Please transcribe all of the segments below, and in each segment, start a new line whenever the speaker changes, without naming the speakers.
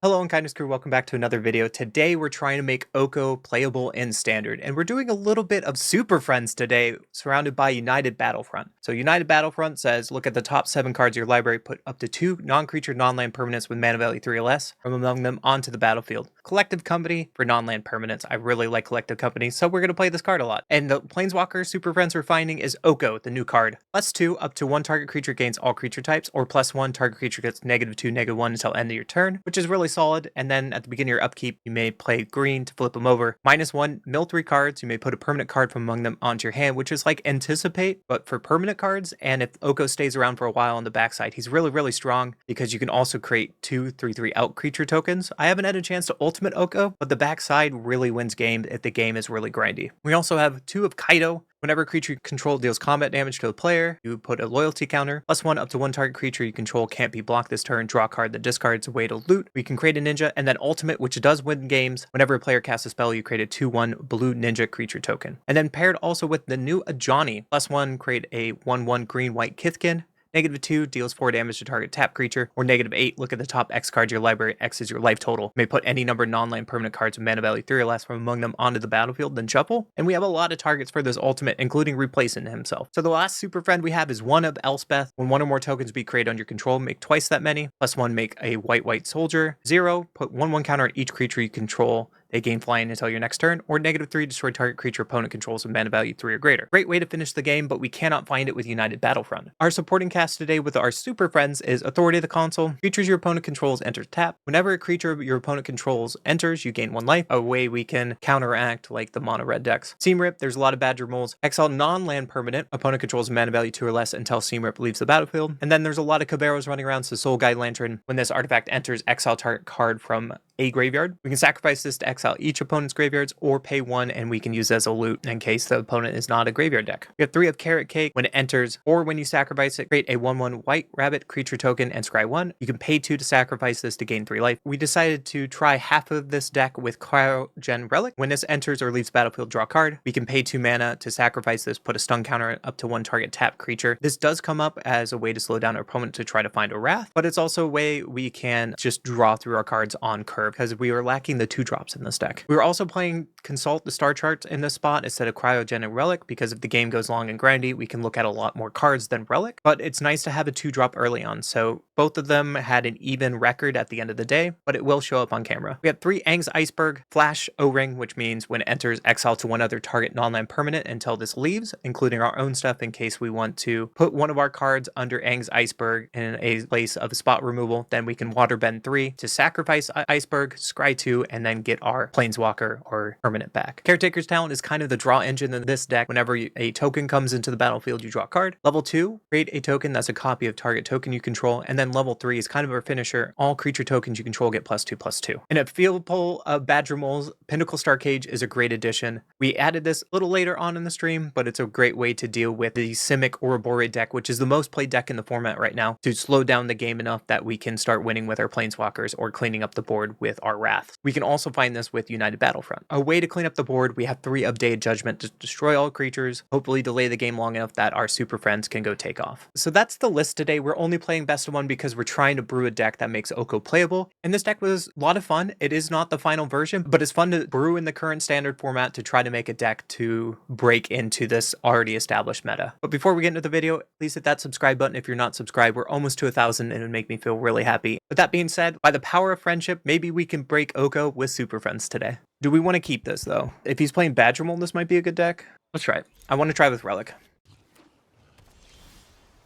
Hello Unkindness Crew, welcome back to another video. Today we're trying to make Oko playable in Standard, and we're doing a little bit of Super Friends today, surrounded by United Battlefront. So United Battlefront says, look at the top 7 cards of your library, put up to 2 non-creature non-land permanents with mana value 3 or less from among them onto the battlefield. Collective Company for non-land permanents. I really like Collective Company, so we're going to play this card a lot. And the Planeswalker Super Friends we're finding is Oko, the new card. +2, up to 1 target creature gains all creature types, or +1 target creature gets -2, -1 until end of your turn, which is really solid. And then at the beginning of your upkeep, you may play green to flip them over. -1, mill 3 cards. You may put a permanent card from among them onto your hand, which is like Anticipate, but for permanent cards. And if Oko stays around for a while on the backside, he's really strong because you can also create 2 3/3 out creature tokens. I haven't had a chance to ultimate Oko, but the backside really wins games if the game is really grindy. We also have 2 of Kaido. Whenever a creature you control deals combat damage to a player, you put a loyalty counter. +1, up to 1 target creature you control can't be blocked this turn. Draw a card that discards a way to loot. We can create a ninja, and then ultimate, which does win games. Whenever a player casts a spell, you create a 2/1 blue ninja creature token. And then paired also with the new Ajani. +1, create a 1/1 green-white Kithkin. -2, deals 4 damage to target tap creature, or -8, look at the top X card of your library, X is your life total. You may put any number of non-land permanent cards with mana value 3 or less from among them onto the battlefield, then shuffle. And we have a lot of targets for this ultimate, including replacing himself. So the last super friend we have is 1 of Elspeth. When 1 or more tokens be created under your control, make twice that many. +1, make a white soldier. 0, put 1/1 counter on each creature you control. They gain flying until your next turn, or -3, destroy target creature opponent controls with mana value 3 or greater. Great way to finish the game, but we cannot find it with United Battlefront. Our supporting cast today with our Super Friends is Authority of the Console. Creatures your opponent controls enters tap. Whenever a creature your opponent controls enters, you gain 1 life. A way we can counteract like the mono red decks. Seam Rip, there's a lot of Badger Moles. Exile non-land permanent. Opponent controls mana value 2 or less until Seam Rip leaves the battlefield. And then there's a lot of Caballeros running around, so Soul Guide Lantern. When this artifact enters, exile target card from a graveyard. We can sacrifice this to exile each opponent's graveyards, or pay 1 and we can use it as a loot in case the opponent is not a graveyard deck. We have 3 of Carrot Cake. When it enters, or when you sacrifice it, create a 1/1 white rabbit creature token and scry 1. You can pay 2 to sacrifice this to gain 3 life. We decided to try half of this deck with Cryogen Relic. When this enters or leaves battlefield, draw a card. We can pay 2 mana to sacrifice this, put a stun counter up to 1 target tap creature. This does come up as a way to slow down our opponent to try to find a Wrath, but it's also a way we can just draw through our cards on curve because we are lacking the 2 drops in this deck. We were also playing Consult the Star Charts in this spot instead of Cryogenic Relic because if the game goes long and grindy, we can look at a lot more cards than Relic, but it's nice to have a 2 drop early on. So both of them had an even record at the end of the day, but it will show up on camera. We have 3 Aang's Iceberg, Flash O-Ring, which means when it enters, exile to 1 other target non-land permanent until this leaves, including our own stuff in case we want to put 1 of our cards under Aang's Iceberg in a place of spot removal. Then we can Waterbend 3 to sacrifice Iceberg, scry 2, and then get our Planeswalker or permanent back. Caretaker's Talent is kind of the draw engine in this deck. Whenever a token comes into the battlefield, you draw a card. Level 2, create a token that's a copy of target token you control, and then level 3 is kind of our finisher. All creature tokens you control get +2/+2. In a field poll of Badger Moles, Pinnacle Star Cage is a great addition. We added this a little later on in the stream, but it's a great way to deal with the Simic Ouroboroid deck, which is the most played deck in the format right now, to slow down the game enough that we can start winning with our Planeswalkers or cleaning up the board with our Wrath. We can also find this with United Battlefront. A way to clean up the board, we have 3 of Day of Judgment to destroy all creatures, hopefully delay the game long enough that our Super Friends can go take off. So that's the list today. We're only playing best of 1 because we're trying to brew a deck that makes Oko playable, and this deck was a lot of fun. It is not the final version, but it's fun to brew in the current standard format to try to make a deck to break into this already established meta. But before we get into the video, please hit that subscribe button if you're not subscribed. We're almost to 1,000 and it would make me feel really happy. With that being said, by the power of friendship, maybe we can break Oko with Super Friends today. Do we want to keep this though? If he's playing Badger Mole, this might be a good deck. Let's try it. I want to try with Relic.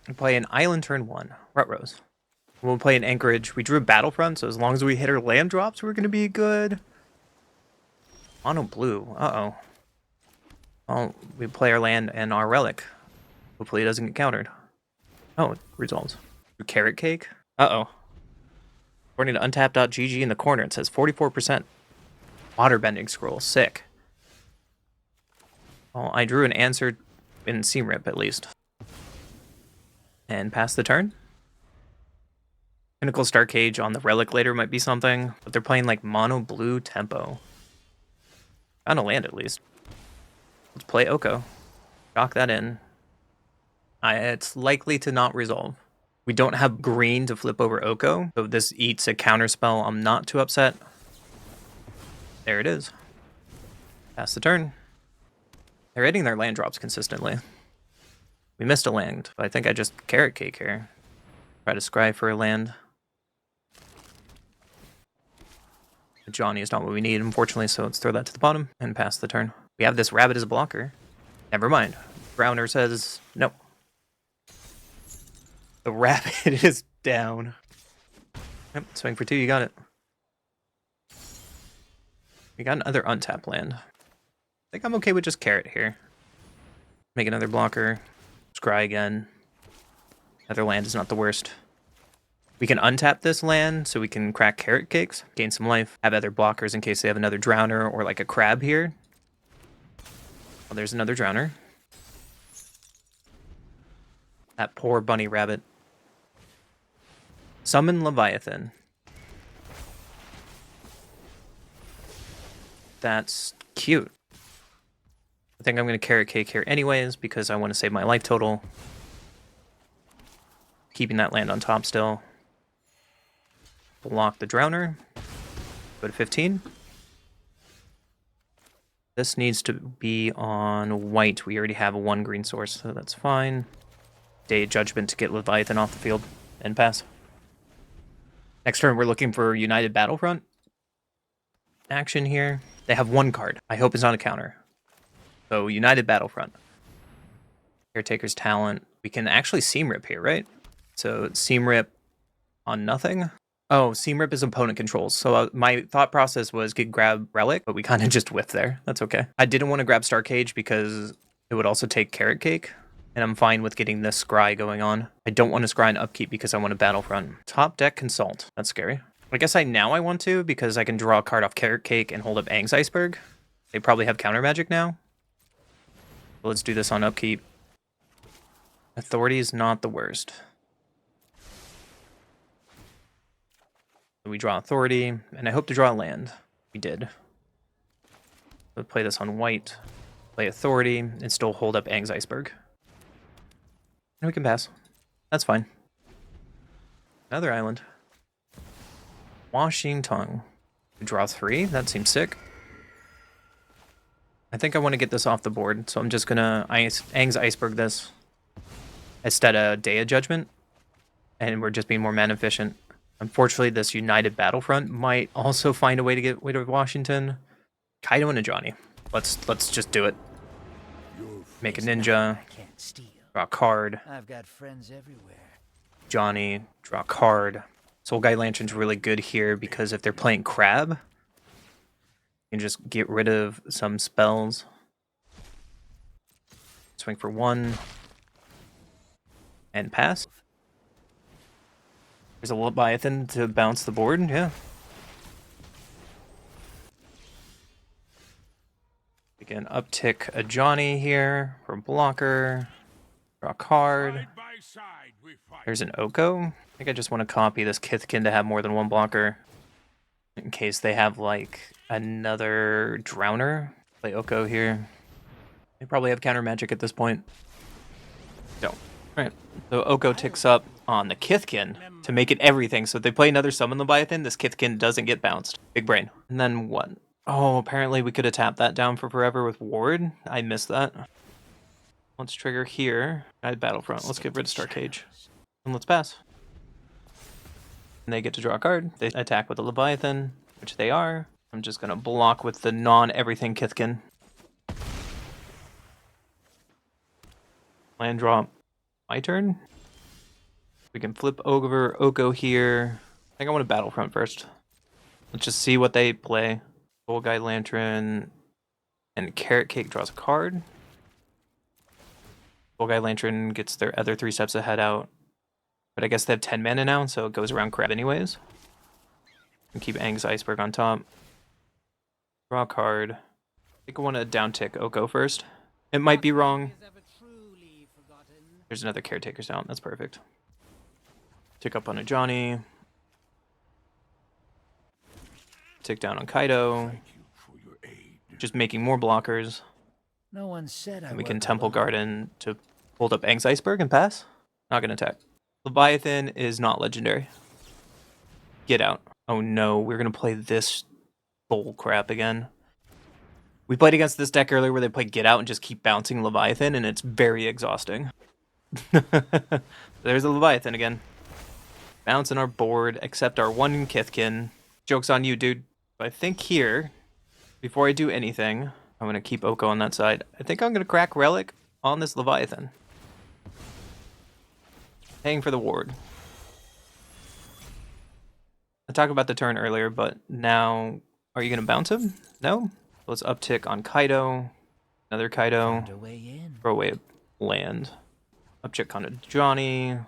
We'll play an Island turn 1. Rutrose. We'll play an Anchorage. We drew a Battlefront, so as long as we hit our land drops, we're going to be good. Mono blue. Uh-oh. Well, we play our land and our Relic. Hopefully it doesn't get countered. Oh, it resolves. Carrot Cake? Uh-oh. According to untap.gg in the corner, it says 44%. Waterbending Scroll. Sick. Well, I drew an answer in Seam Rip, at least. And pass the turn. Pinnacle Star Cage on the Relic later might be something, but they're playing like mono blue tempo. Found a land at least. Let's play Oko. Dock that in. It's likely to not resolve. We don't have green to flip over Oko, so this eats a counter spell. I'm not too upset. There it is. Pass the turn. They're hitting their land drops consistently. We missed a land, but I think I just carrot cake here. Try to scry for a land. Johnny is not what we need, unfortunately, so let's throw that to the bottom and pass the turn. We have this rabbit as a blocker. Never mind. Browner says no. The rabbit is down. Yep, swing for 2, you got it. We got another untapped land. I think I'm okay with just carrot here. Make another blocker. Scry again. Another land is not the worst. We can untap this land so we can crack carrot cakes, gain some life, have other blockers in case they have another drowner or like a crab here. Oh, there's another drowner. That poor bunny rabbit. Summon Leviathan. That's cute. I think I'm going to carrot cake here anyways because I want to save my life total. Keeping that land on top still. Block the drowner. Go to 15. This needs to be on white. We already have a 1 green source, so that's fine. Day Judgment to get Leviathan off the field and pass. Next turn, we're looking for United Battlefront. Action here. They have 1 card. I hope it's not a counter. So, United Battlefront. Caretaker's Talent. We can actually Seam Rip here, right? So, Seam Rip on nothing. Oh, Seam Rip is opponent controls. So, my thought process was grab Relic, but we kind of just whiffed there. That's okay. I didn't want to grab Star Cage because it would also take Carrot Cake. And I'm fine with getting this scry going on. I don't want to scry an upkeep because I want a Battlefront. Top deck Consult. That's scary. I guess I want to because I can draw a card off Carrot Cake and hold up Aang's Iceberg. They probably have counter magic now. So let's do this on upkeep. Authority is not the worst. We draw Authority, and I hope to draw a land. We did. We'll play this on white, play Authority, and still hold up Aang's Iceberg. And we can pass. That's fine. Another island. Washington. We draw 3. That seems sick. I think I want to get this off the board, so I'm just gonna Aang's Iceberg this instead of Day of Judgment, and we're just being more mana efficient. Unfortunately, this United Battlefront might also find a way to get rid of Washington. Kaido and a Johnny. Let's just do it. Make a ninja. Draw a card.
I've got friends everywhere.
Johnny, draw a card. Soul Guide Lantern's really good here because if they're playing Crab, you can just get rid of some spells. Swing for 1. And pass. There's a Leviathan to bounce the board, yeah. We can uptick a Johnny here for blocker. Draw a card. There's an Oko. I think I just want to copy this Kithkin to have more than 1 blocker. In case they have, like, another Drowner. Play Oko here. They probably have counter magic at this point. Don't. Alright. So Oko ticks up on the Kithkin to make it everything. So if they play another Summon Leviathan, this Kithkin doesn't get bounced. Big brain. And then what? Oh, apparently we could have tapped that down for forever with Ward. I missed that. Let's trigger here. Guide Battlefront. Let's get rid of Star Cage. And let's pass. And they get to draw a card. They attack with a Leviathan, which they are. I'm just going to block with the non-everything Kithkin. Land drop. My turn. We can flip over Oko here. I think I want a Battlefront first. Let's just see what they play. Soul Guide Lantern and Carrot Cake draws a card. Soul Guide Lantern gets their other 3 steps ahead out. But I guess they have 10 mana now, so it goes around Crab anyways. And keep Aang's Iceberg on top. Draw a card. I think I want to down tick Oko first. It might be wrong. There's another Caretaker's down. That's perfect. Tick up on a Johnny. Tick down on Kaido. Just making more blockers.
No one said I
and we can Temple Garden to hold up Aang's Iceberg and pass. Not gonna attack. Leviathan is not legendary. Get out. Oh no, we're gonna play this bull crap again. We played against this deck earlier where they play Get Out and just keep bouncing Leviathan, and it's very exhausting. There's a Leviathan again. Bouncing our board, except our one Kithkin. Joke's on you, dude. But I think here, before I do anything, I'm going to keep Oko on that side. I think I'm going to crack Relic on this Leviathan. Paying for the ward. I talked about the turn earlier, but now, are you going to bounce him? No? Let's uptick on Kaido. Another Kaido. Throw away a land. Uptick on a Johnny.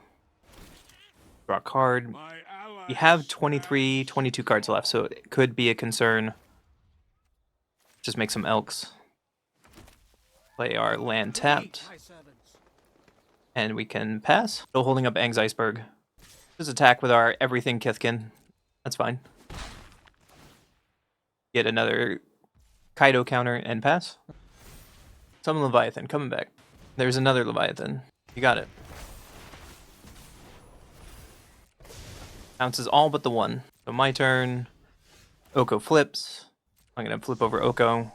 Draw a card. We have 23, 22 cards left, so it could be a concern. Just make some Elks. Play our land tapped. And we can pass. Still holding up Aang's Iceberg. Just attack with our everything Kithkin. That's fine. Get another Kaido counter and pass. Some Leviathan coming back. There's another Leviathan. You got it. Bounces all but the one. So my turn. Oko flips. I'm going to flip over Oko.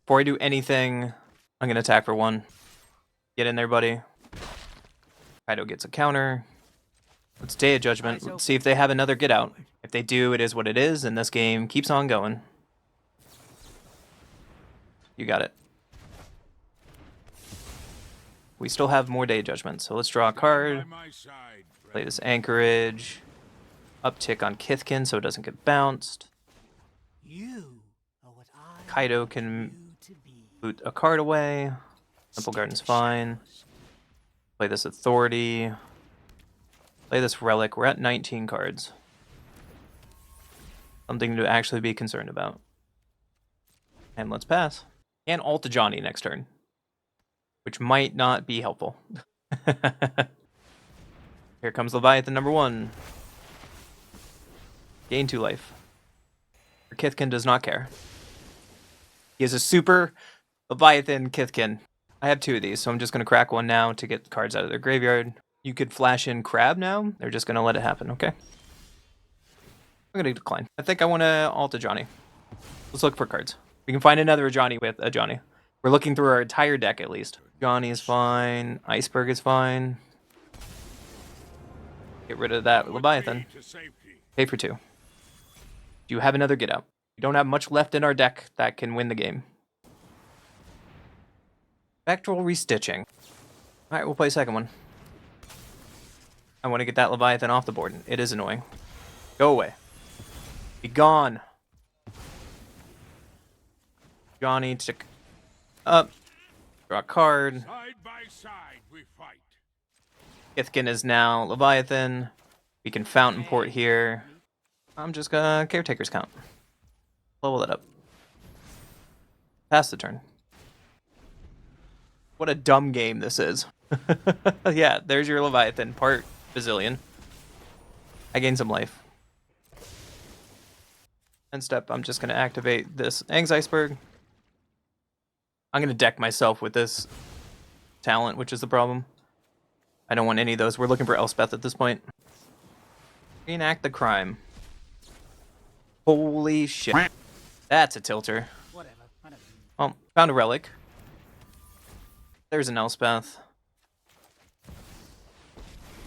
Before I do anything, I'm going to attack for one. Get in there, buddy. Kaido gets a counter. Let's Day of Judgment. Let's see if they have another Get Out. If they do, it is what it is, and this game keeps on going. You got it. We still have more Day of Judgment, so let's draw a card. Play this Anchorage. Uptick on Kithkin so it doesn't get bounced. Kaido can boot a card away. Temple Garden's fine. Play this Authority. Play this Relic. We're at 19 cards. Something to actually be concerned about. And let's pass. And ult a Johnny next turn. Which might not be helpful. Here comes Leviathan number 1. Gain 2 life. Kithkin does not care. He is a super Leviathan Kithkin. I have 2 of these, so I'm just going to crack one now to get cards out of their graveyard. You could flash in Crab now. They're just going to let it happen, okay? I'm going to decline. I think I want to ult a Johnny. Let's look for cards. We can find another Johnny with a Johnny. We're looking through our entire deck at least. Johnny is fine. Iceberg is fine. Get rid of that Leviathan. Pay for 2. Do you have another Get Out? We don't have much left in our deck that can win the game. Spectral Restitching. Alright, we'll play a second one. I want to get that Leviathan off the board. It is annoying. Go away. Be gone. Johnny, tick up. Draw a card.
Side by side we fight.
Kithkin is now Leviathan. We can Fountain Port here. I'm just gonna Caretaker's Count. Level that up. Pass the turn. What a dumb game this is. Yeah, there's your Leviathan, part Bazillion. I gain some life. End step, I'm just gonna activate this Aang's Iceberg. I'm gonna deck myself with this talent, which is the problem. I don't want any of those. We're looking for Elspeth at this point. Reenact the crime. Holy shit. That's a tilter. Oh, found a relic. There's an Elspeth.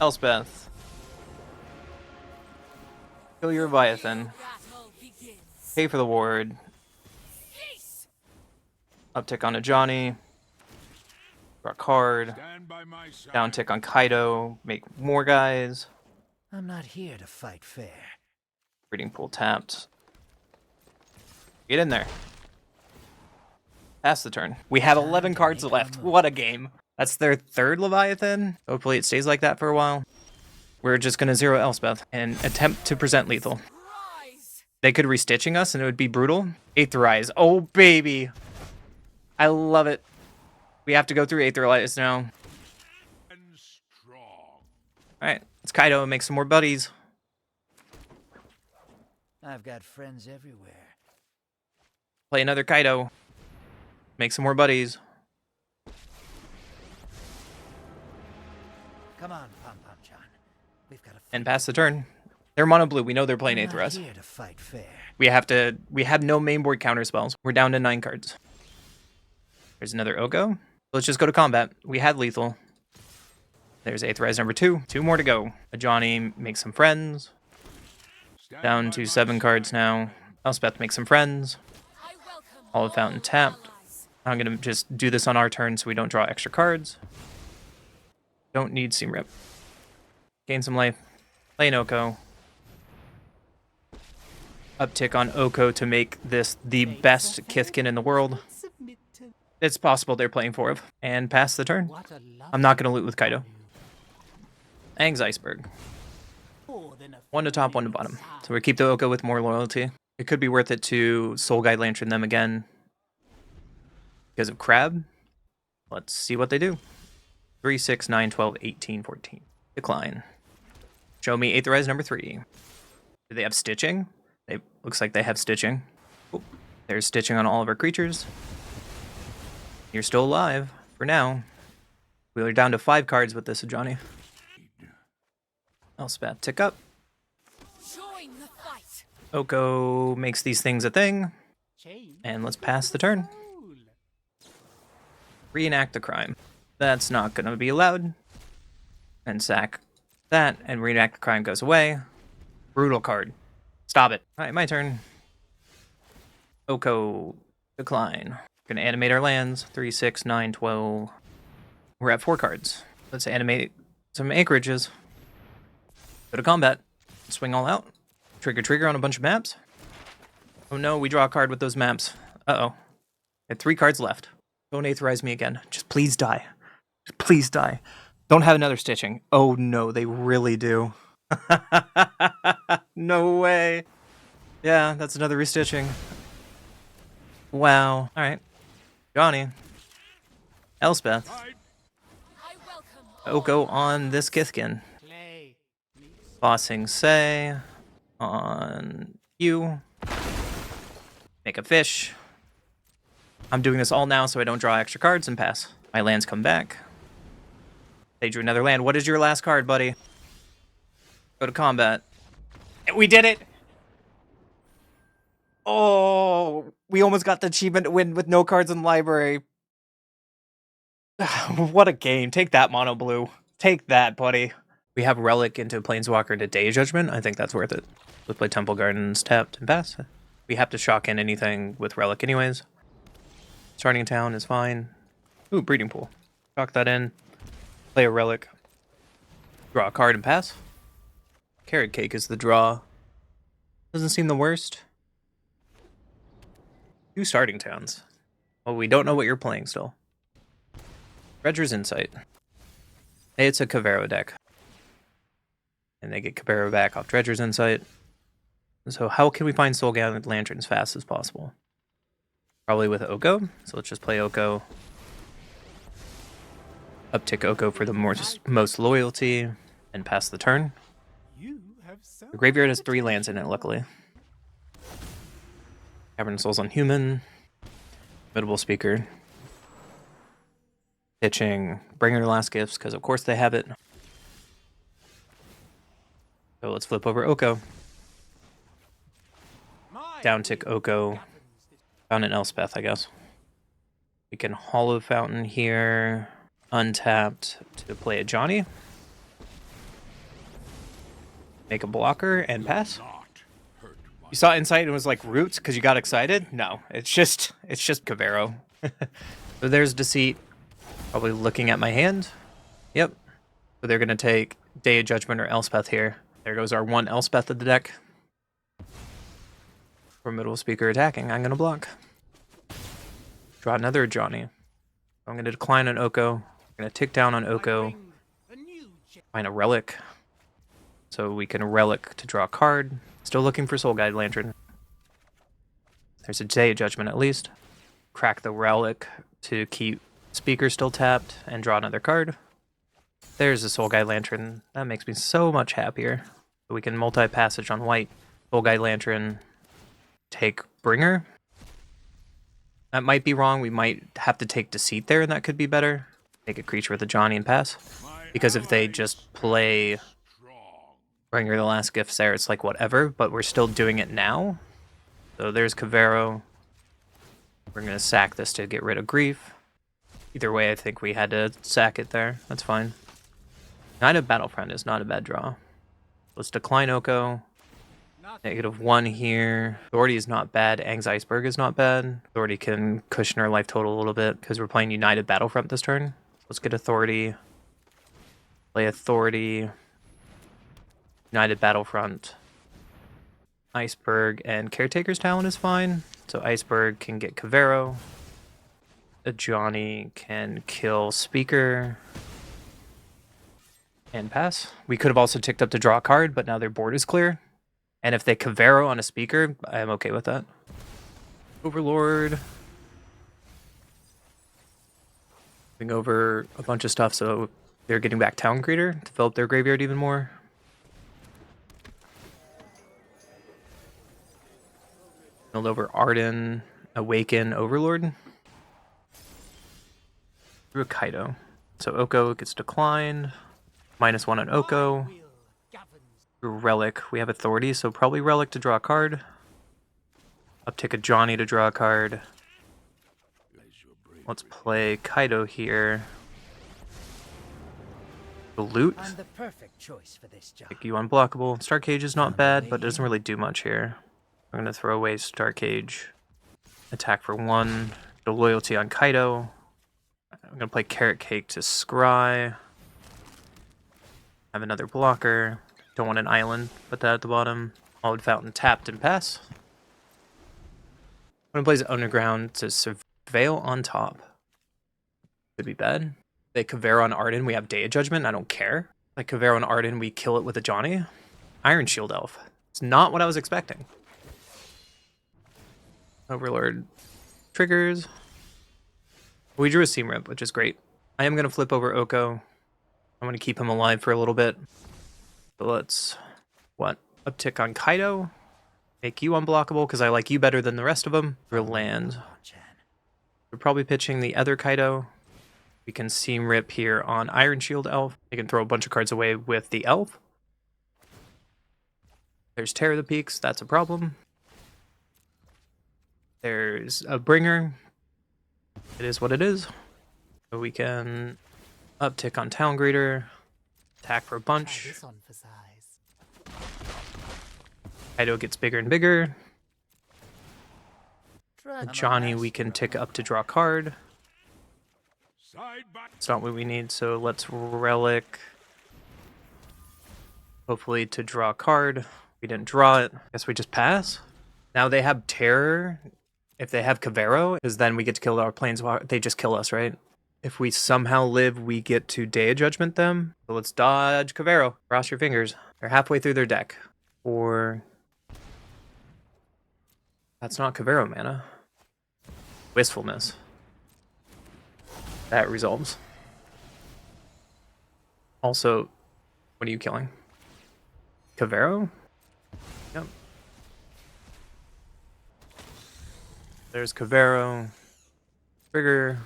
Elspeth. Kill your Leviathan. Pay for the ward. Uptick on a Johnny. Draw a card. Down tick on Kaido. Make more guys.
I'm not here to fight fair.
Breeding pool tapped. Get in there. Pass the turn. We have 11 cards left. What a game. That's their 3rd Leviathan. Hopefully it stays like that for a while. We're just going to 0 Elspeth and attempt to present lethal. They could restitching us and it would be brutal. 8th Rise. Oh, baby. I love it. We have to go through 8th Rise now. Alright, let's Kaido and make some more buddies.
I've got friends everywhere.
Play another Kaido. Make some more buddies.
Come on, Pom Pom John.
and pass the turn. They're mono blue. We know they're playing
I'm not
Aetherese.
here to fight fair.
We have no main board counter spells. We're down to 9 cards. There's another Oko. Let's just go to combat. We had lethal. There's Aetherese number 2. 2 more to go. A Johnny makes some friends. Down to 7 cards now. Elspeth makes some friends. All of Fountain tapped. I'm gonna just do this on our turn so we don't draw extra cards. Don't need Seam Rip. Gain some life. Play an Oko. Uptick on Oko to make this the best Kithkin in the world. It's possible they're playing 4 of. And pass the turn. I'm not gonna loot with Kaido. Aang's Iceberg. 1 to top, 1 to bottom. So we keep the Oko with more loyalty. It could be worth it to Soul Guide Lantern them again because of Crab. Let's see what they do. 3, 6, 9, 12, 18, 14. Decline. Show me Aetherese number 3. Do they have stitching? It looks like they have stitching. Oh, there's stitching on all of our creatures. You're still alive for now. We are down to 5 cards with this, Johnny. Elspeth, tick up.
Join the fight.
Oko makes these things a thing. And let's pass the turn. Reenact the crime. That's not going to be allowed. And sack that, and reenact the crime goes away. Brutal card. Stop it. Alright, my turn. Oko, decline. Gonna animate our lands. 3, 6, 9, 12. We're at 4 cards. Let's animate some anchorages. Go to combat. Swing all out. Trigger on a bunch of maps. Oh no, we draw a card with those maps. Uh-oh. Had 3 cards left. Don't Aetherize me again. Just please die. Just please die. Don't have another stitching. Oh no, they really do. No way. Yeah, that's another restitching. Wow. Alright. Johnny. Elspeth.
I welcome
Oko on this Kithkin. Bossing Say. On you. Make a fish. I'm doing this all now so I don't draw extra cards and pass. My lands come back. They drew another land. What is your last card, buddy? Go to combat. We did it! Oh, we almost got the achievement to win with no cards in the library. What a game. Take that, Mono Blue. Take that, buddy. We have Relic into Planeswalker to Day Judgment. I think that's worth it. Let's play Temple Gardens tapped and pass. We have to shock in anything with Relic anyways. Starting town is fine. Ooh, Breeding Pool. Shock that in. Play a Relic. Draw a card and pass. Carrot Cake is the draw. Doesn't seem the worst. 2 starting towns. Well, we don't know what you're playing still. Dredger's Insight. Hey, it's a Kavero deck. And they get Kavero back off Dredger's Insight. So how can we find Soul Guide Lantern as fast as possible? Probably with Oko. So let's just play Oko. Uptick Oko for the most loyalty. And pass the turn. The graveyard has 3 lands in it, luckily. Cavern Souls on Human. Mutable Speaker. Pitching. Bringer Last Gifts, because of course they have it. So let's flip over Oko. Downtick Oko. Found an Elspeth, I guess. We can Hollow Fountain here. Untapped to play a Johnny. Make a blocker and pass. You saw Insight and it was like Roots because you got excited? No, it's just Kavero. So there's Deceit. Probably looking at my hand. Yep. So they're going to take Day of Judgment or Elspeth here. There goes our 1 Elspeth of the deck. Formidable Speaker attacking. I'm going to block. Draw another Johnny. I'm going to decline on Oko. I'm going to tick down on Oko. Find a Relic. So we can Relic to draw a card. Still looking for Soul Guide Lantern. There's a Day of Judgment at least. Crack the Relic to keep Speaker still tapped and draw another card. There's a Soul Guide Lantern. That makes me so much happier. So we can multi-passage on white. Soul Guide Lantern. Take Bringer. That might be wrong. We might have to take Deceit there, and that could be better. Take a creature with a Johnny and pass. Because if they just play Bringer the last gifts there, it's like whatever, but we're still doing it now. So there's Kavero. We're going to sack this to get rid of Grief. Either way, I think we had to sack it there. That's fine. Knight of Battlefront is not a bad draw. Let's decline Oko. -1 here. Authority is not bad. Aang's Iceberg is not bad. Authority can cushion our life total a little bit because we're playing United Battlefront this turn. Let's get Authority. Play Authority. United Battlefront. Iceberg and Caretaker's Talent is fine. So Iceberg can get Kavero. Johnny can kill Speaker. And pass. We could have also ticked up to draw a card, but now their board is clear. And if they Kavero on a Speaker, I'm okay with that. Overlord. Moving over a bunch of stuff, so they're getting back Town Greeter to fill up their graveyard even more. Build over Arden, Awaken, Overlord. Through a Kaido. So Oko gets declined. -1 on Oko. Through Relic, we have Authority, so probably Relic to draw a card. Uptick a Johnny to draw a card. Let's play Kaido here. The loot.
I'm the perfect choice for this job.
Make you unblockable. Star Cage is not bad, but it doesn't really do much here. I'm gonna throw away Star Cage. Attack for 1. The loyalty on Kaido. I'm gonna play Carrot Cake to scry. Have another blocker. Don't want an island. Put that at the bottom. Hallowed Fountain tapped and pass. I'm gonna play Underground to Surveil on top. Could be bad. They Kavero on Arden, we have Day of Judgment, I don't care. Like Kavero on Arden, we kill it with a Johnny. Iron Shield Elf. It's not what I was expecting. Overlord triggers. We drew a Seam Rip, which is great. I am gonna flip over Oko. I'm gonna keep him alive for a little bit. So let's, uptick on Kaido. Make you unblockable because I like you better than the rest of them. For land. We're probably pitching the other Kaido. We can Seam Rip here on Iron Shield Elf. They can throw a bunch of cards away with the Elf. There's Terror of the Peaks, that's a problem. There's a Bringer. It is what it is. So we can uptick on Town Greeter. Attack for a bunch. Kaido gets bigger and bigger. Johnny we can tick up to draw a card. It's not what we need, so let's Relic. Hopefully to draw a card. We didn't draw it. Guess we just pass. Now they have Terror. If they have Kavero, because then we get to kill our Planeswalker. They just kill us, right? If we somehow live, we get to Day of Judgment them. So let's dodge Kavero. Cross your fingers. They're halfway through their deck. Or... that's not Kavero mana. Wistfulness. That resolves. Also, what are you killing? Kavero? Yep. There's Kavero. Trigger.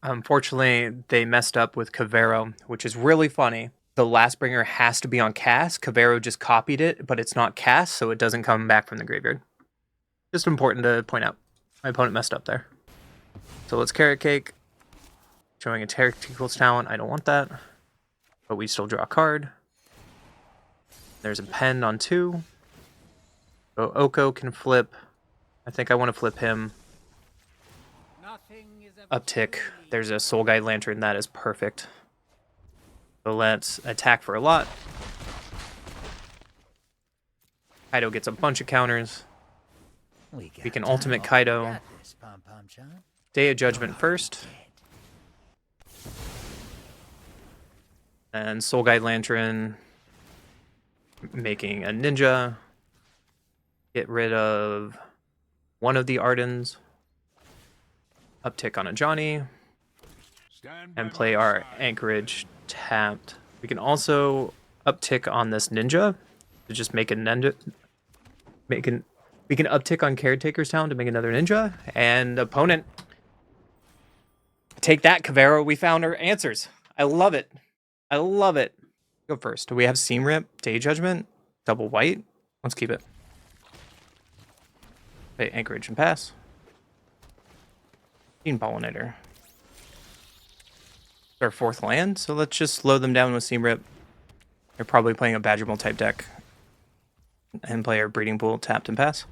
Unfortunately, they messed up with Kavero, which is really funny. The last bringer has to be on cast. Kavero just copied it, but it's not cast, so it doesn't come back from the graveyard. Just important to point out. My opponent messed up there. So let's Carrot Cake. Showing a Tactical's Talent. I don't want that. But we still draw a card. There's a Pen on 2. So Oko can flip. I think I want to flip him. Uptick. There's a Soul Guide Lantern. That is perfect. So let's attack for a lot. Kaido gets a bunch of counters. We can ultimate Kaido. Day of Judgment first. And Soul Guide Lantern. Making a ninja. Get rid of one of the Ardens. Uptick on a Johnny. And play our Anchorage tapped. We can also uptick on this ninja to just make a ninja. We can uptick on Caretaker's Town to make another ninja. And opponent, take that, Kavero. We found our answers. I love it. I love it. Go first. Do we have Seam Rip, Day Judgment, double white? Let's keep it. Okay, Anchorage and pass. Gene Pollinator. It's our 4th land, so let's just slow them down with Seam Rip. They're probably playing a Badgermole type deck. And play our Breeding Pool, tapped and pass.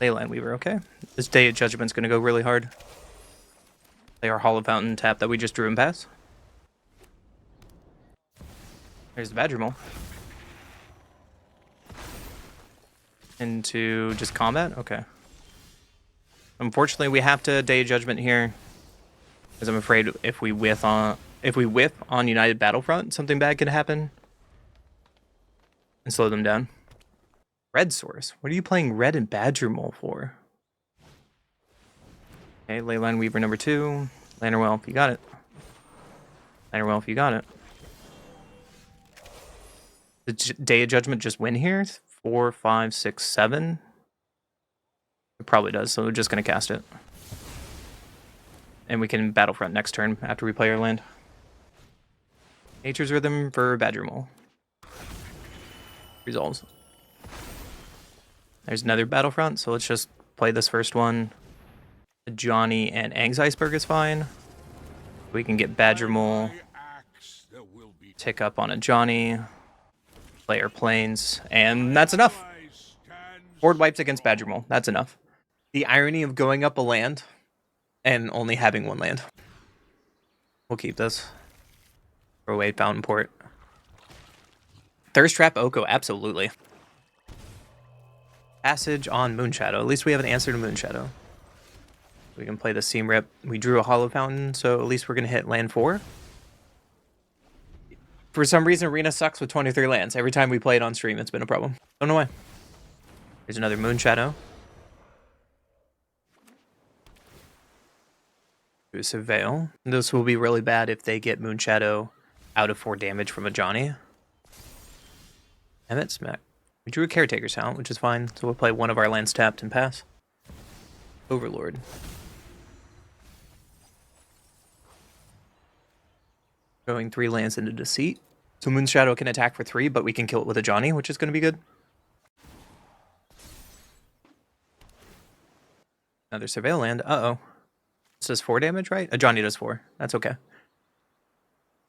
Leyline Weaver, okay. This Day of Judgment's gonna go really hard. Play our Hollow Fountain tap that we just drew and pass. There's the Badgermole. Into just combat? Okay. Unfortunately, we have to Day of Judgment here. Because I'm afraid if we whiff on United Battlefront, something bad could happen. And slow them down. Red Source. What are you playing red and Badgermole for? Okay, Leyline Weaver number 2. Lanterwelf, you got it. Lanterwelf, you got it. The Day of Judgment just win here? 4, 5, 6, 7? It probably does, so we're just going to cast it. And we can Battlefront next turn after we play our land. Nature's Rhythm for Badgermole. Resolves. There's another Battlefront, so let's just play this first one. Johnny and Aang's Iceberg is fine. We can get Badgermole, tick up on a Johnny, play our Plains, and that's enough. Board wipes against Badgermole. That's enough. The irony of going up a land and only having 1 land. We'll keep this. Throw away Fountain Port. Thirst Trap Oko, absolutely. Passage on Moonshadow. At least we have an answer to Moonshadow. We can play the Seam Rip. We drew a Hollow Fountain, so at least we're going to hit land 4. For some reason, Arena sucks with 23 lands. Every time we play it on stream, it's been a problem. Don't know why. There's another Moonshadow. Do a Surveil. This will be really bad if they get Moonshadow out of 4 damage from a Johnny. Emmet Smack. We drew a Caretaker's Talent, which is fine. So we'll play one of our lands tapped and pass. Overlord. Going 3 lands into Deceit. So Moonshadow can attack for 3, but we can kill it with a Johnny, which is going to be good. Another Surveil land. Uh-oh. This does 4 damage, right? A Johnny does 4. That's okay.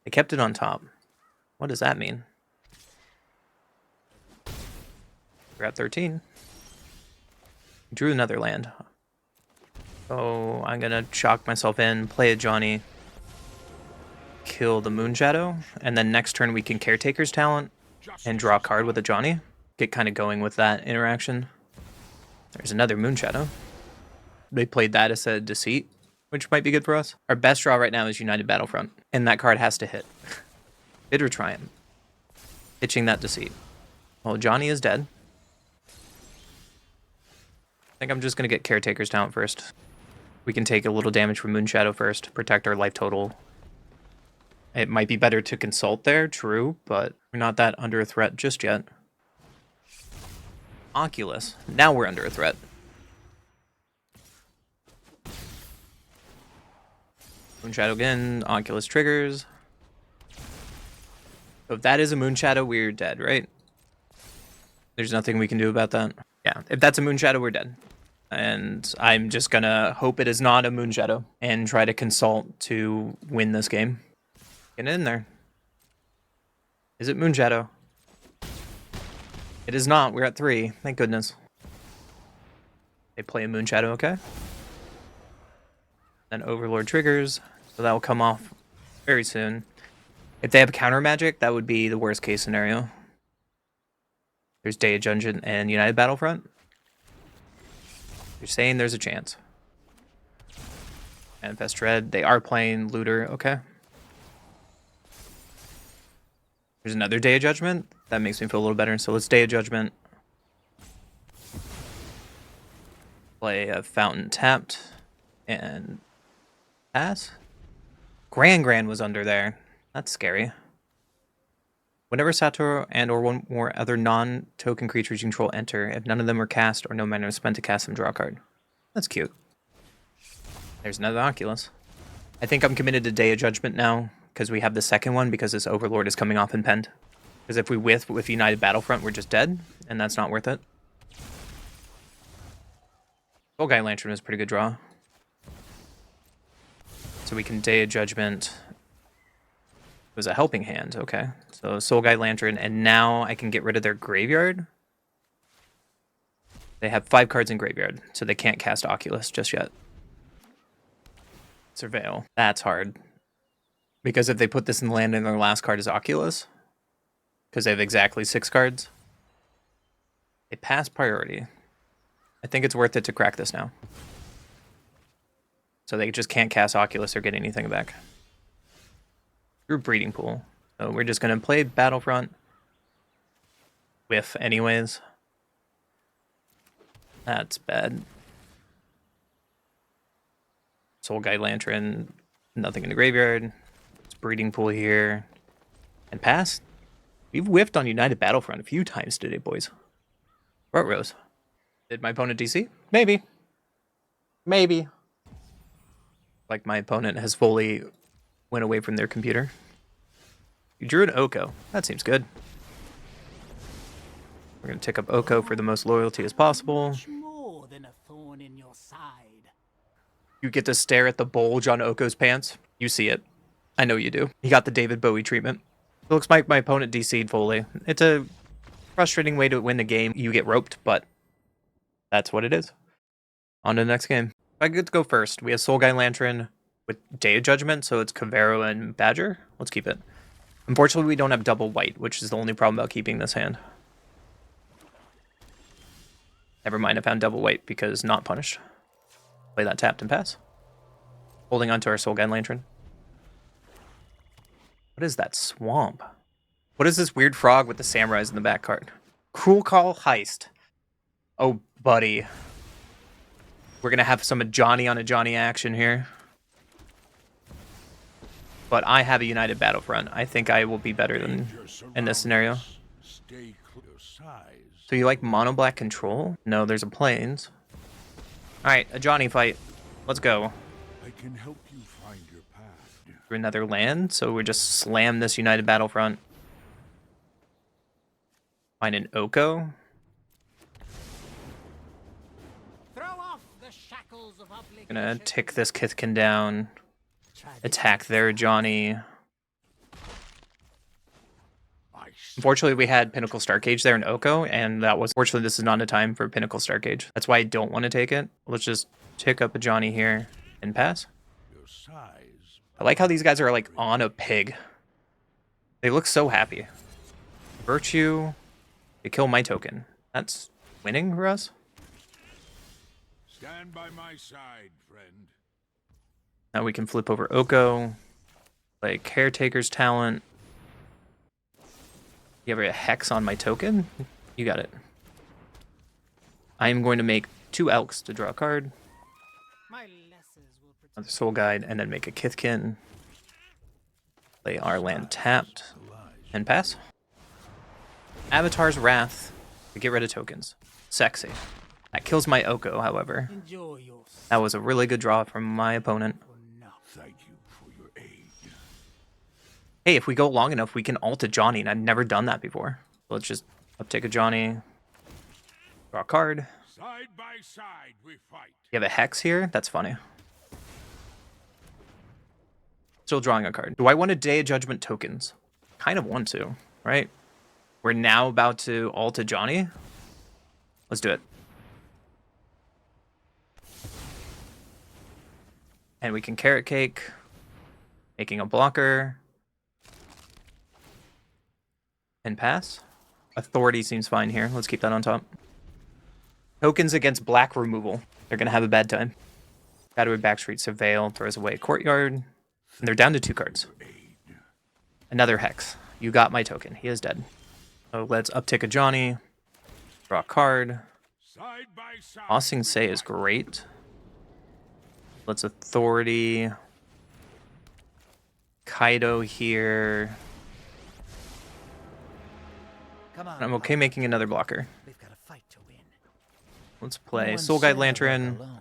They kept it on top. What does that mean? We're at 13. Drew another land. So I'm going to shock myself in, play a Johnny, kill the Moonshadow, and then next turn we can Caretaker's Talent and draw a card with a Johnny. Get kind of going with that interaction. There's another Moonshadow. They played that as a Deceit, which might be good for us. Our best draw right now is United Battlefront, and that card has to hit. Bid or Triumph. Pitching that Deceit. Well, Johnny is dead. I think I'm just going to get Caretaker's Talent first. We can take a little damage from Moonshadow first, protect our life total. It might be better to consult there, true, but we're not that under a threat just yet. Oculus. Now we're under a threat. Moonshadow again, Oculus triggers. So if that is a Moonshadow, we're dead, right? There's nothing we can do about that. Yeah, if that's a Moonshadow, we're dead. And I'm just gonna hope it is not a Moonshadow and try to consult to win this game. Get in there. Is it Moonshadow? It is not. We're at 3. Thank goodness. They play a Moonshadow, okay. Then Overlord triggers, so that will come off very soon. If they have counter magic, that would be the worst case scenario. There's Day of Judgment and United Battlefront. You're saying there's a chance. Manifest Dread. They are playing Looter, okay. There's another Day of Judgment. That makes me feel a little better. So let's Day of Judgment. Play a Fountain tapped. And pass. Grand was under there. That's scary. Whenever Satoru and or one more other non-token creatures you control enter, if none of them are cast or no mana is spent to cast them, draw a card. That's cute. There's another Oculus. I think I'm committed to Day of Judgment now. because we have the second one because this Overlord is coming off and penned. Because if we whiff with United Battlefront, we're just dead, and that's not worth it. Sultai Lantern is a pretty good draw. So we can Day of Judgment. It was a helping hand, okay. So Sultai Lantern, and now I can get rid of their graveyard. They have 5 cards in graveyard, so they can't cast Oculus just yet. Surveil. That's hard. Because if they put this in the land and their last card is Oculus, because they have exactly 6 cards, they pass priority. I think it's worth it to crack this now. So they just can't cast Oculus or get anything back. Through Breeding Pool. So we're just going to play Battlefront. Whiff anyways. That's bad. Sultai Lantern. Nothing in the graveyard. It's Breeding Pool here. And pass. We've whiffed on United Battlefront a few times today, boys. What rose? Did my opponent DC? Maybe. Maybe. Like my opponent has fully went away from their computer. You drew an Oko. That seems good. We're going to tick up Oko for the most loyalty as possible.
Much more than a thorn in your side.
You get to stare at the bulge on Oko's pants. You see it. I know you do. He got the David Bowie treatment. It looks like my opponent DC'd fully. It's a frustrating way to win the game. You get roped, but that's what it is. On to the next game. I get to go first. We have Sultai Lantern with Day of Judgment, so it's Kavero and Badger. Let's keep it. Unfortunately, we don't have double white, which is the only problem about keeping this hand. Never mind, I found double white because not punished. Play that tapped and pass. Holding on to our Sultai Lantern. What is that swamp? What is this weird frog with the samurais in the back card? Cruel Call Heist. Oh, buddy. We're going to have some Johnny on a Johnny action here. But I have a United Battlefront. I think I will be better than in this scenario. So you like mono black control? No, there's a plains. Alright, a Johnny fight. Let's go.
I can help you find your path.
Through another land, so we just slam this United Battlefront. Find an Oko. Gonna tick this Kithkin down. Attack their Johnny. Unfortunately, we had Pinnacle Starcage there in Oko, and that was... Fortunately, this is not a time for Pinnacle Starcage. That's why I don't want to take it. Let's just tick up a Johnny here and pass. I like how these guys are, like, on a pig. They look so happy. Virtue. They kill my token. That's winning for us.
Stand by my side, friend.
Now we can flip over Oko. Play Caretaker's Talent. You have a Hex on my token? You got it. I am going to make 2 Elks to draw a card. Another Soul Guide, and then make a Kithkin. Play our land tapped. And pass. Avatar's Wrath to get rid of tokens. Sexy. That kills my Oko, however. That was a really good draw from my opponent.
Thank you for your aid.
Hey, if we go long enough, we can ult a Johnny, and I've never done that before. So let's just uptake a Johnny. Draw a card.
Side by side we fight.
You have a Hex here? That's funny. Still drawing a card. Do I want a Day of Judgment tokens? Kind of want to, right? We're now about to ult a Johnny. Let's do it. And we can Carrot Cake, making a blocker, and pass. Authority seems fine here. Let's keep that on top. Tokens against black removal. They're going to have a bad time. Battery Backstreet Surveil throws away Courtyard. And they're down to 2 cards. Another Hex. You got my token. He is dead. So let's uptick a Johnny. Draw a card.
Side by side.
Tossing Say is great. Let's Authority. Kaido here.
Come on,
I'm okay making another blocker.
We've got a fight to win.
Let's play
No one
Soul
said
Guide
to work
Lantern.
alone.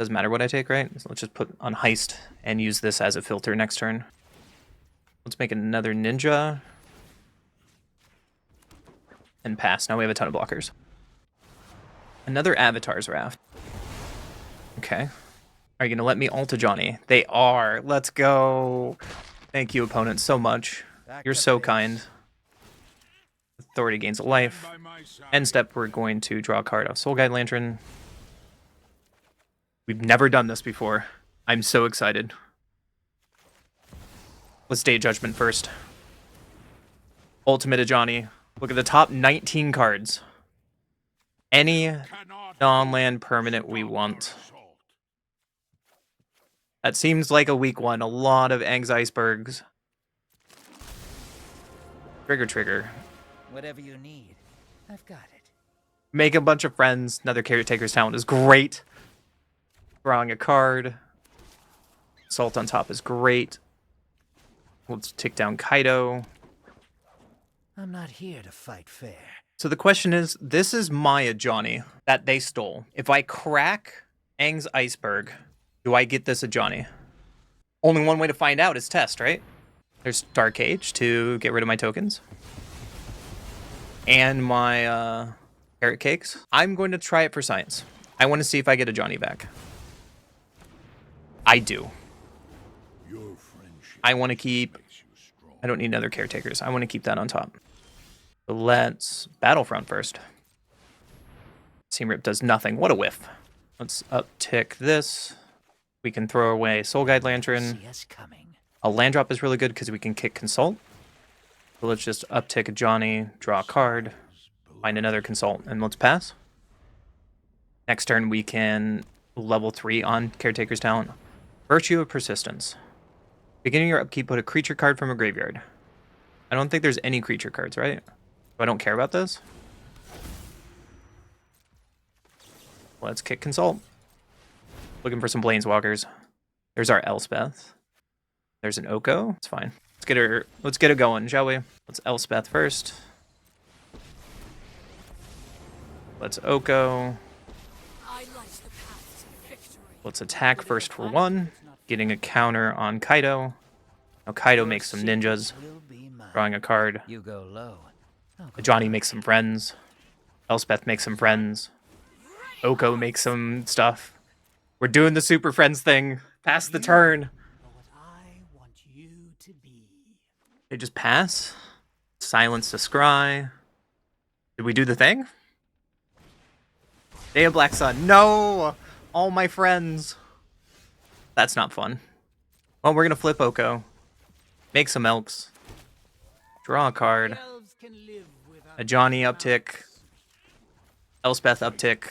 Doesn't matter what I take, right? So let's just put on Heist and use this as a filter next turn. Let's make another Ninja. And pass. Now we have a ton of blockers. Another Avatar's Raft. Okay. Are you going to let me ult a Johnny? They are. Let's go. Thank you, opponent, so much. You're so kind. Authority gains a life. End step, we're going to draw a card off Soul Guide Lantern. We've never done this before. I'm so excited. Let's Day Judgment first. Ultimate Ajani. Look at the top 19 cards. Any non-land permanent we want. That seems like a weak one. A lot of Aang's Icebergs. Trigger.
Whatever you need, I've got it.
Make a bunch of friends. Another Caretaker's Talent is great. Drawing a card. Salt on top is great. Let's take down Kaido.
I'm not here to fight fair.
So the question is, this is my Ajani that they stole. If I crack Aang's Iceberg, do I get this Ajani? Only one way to find out is test, right? There's Dark Age to get rid of my tokens. And my carrot cakes. I'm going to try it for science. I want to see if I get Ajani back. I do. I want to keep... I don't need another caretakers. I want to keep that on top. So let's Battlefront first. Seam Rip does nothing. What a whiff. Let's uptick this. We can throw away Soul Guide Lantern.
See us coming.
A land drop is really good because we can kick Consult. So let's just uptick a Johnny, draw a card, find another Consult, and let's pass. Next turn we can level 3 on Caretaker's Talent. Virtue of Persistence. Beginning your upkeep, put a creature card from a graveyard. I don't think there's any creature cards, right? So I don't care about this. Let's kick Consult. Looking for some Planeswalkers. There's our Elspeth. There's an Oko. It's fine. Let's get her going, shall we? Let's Elspeth first. Let's Oko.
I light the path to victory.
Let's attack first for 1. Getting a counter on Kaido. Now Kaido makes some ninjas. Drawing a card.
You go low.
Johnny makes some friends. Elspeth makes some friends. Oko makes some stuff. We're doing the Super Friends thing. Pass the turn.
What I want you to be.
They just pass. Silence the Scry. Did we do the thing? Day of Black Sun. No! All my friends. That's not fun. Well, we're going to flip Oko. Make some Elks. Draw a card.
Elves can live without
A Johnny uptick. Elspeth uptick.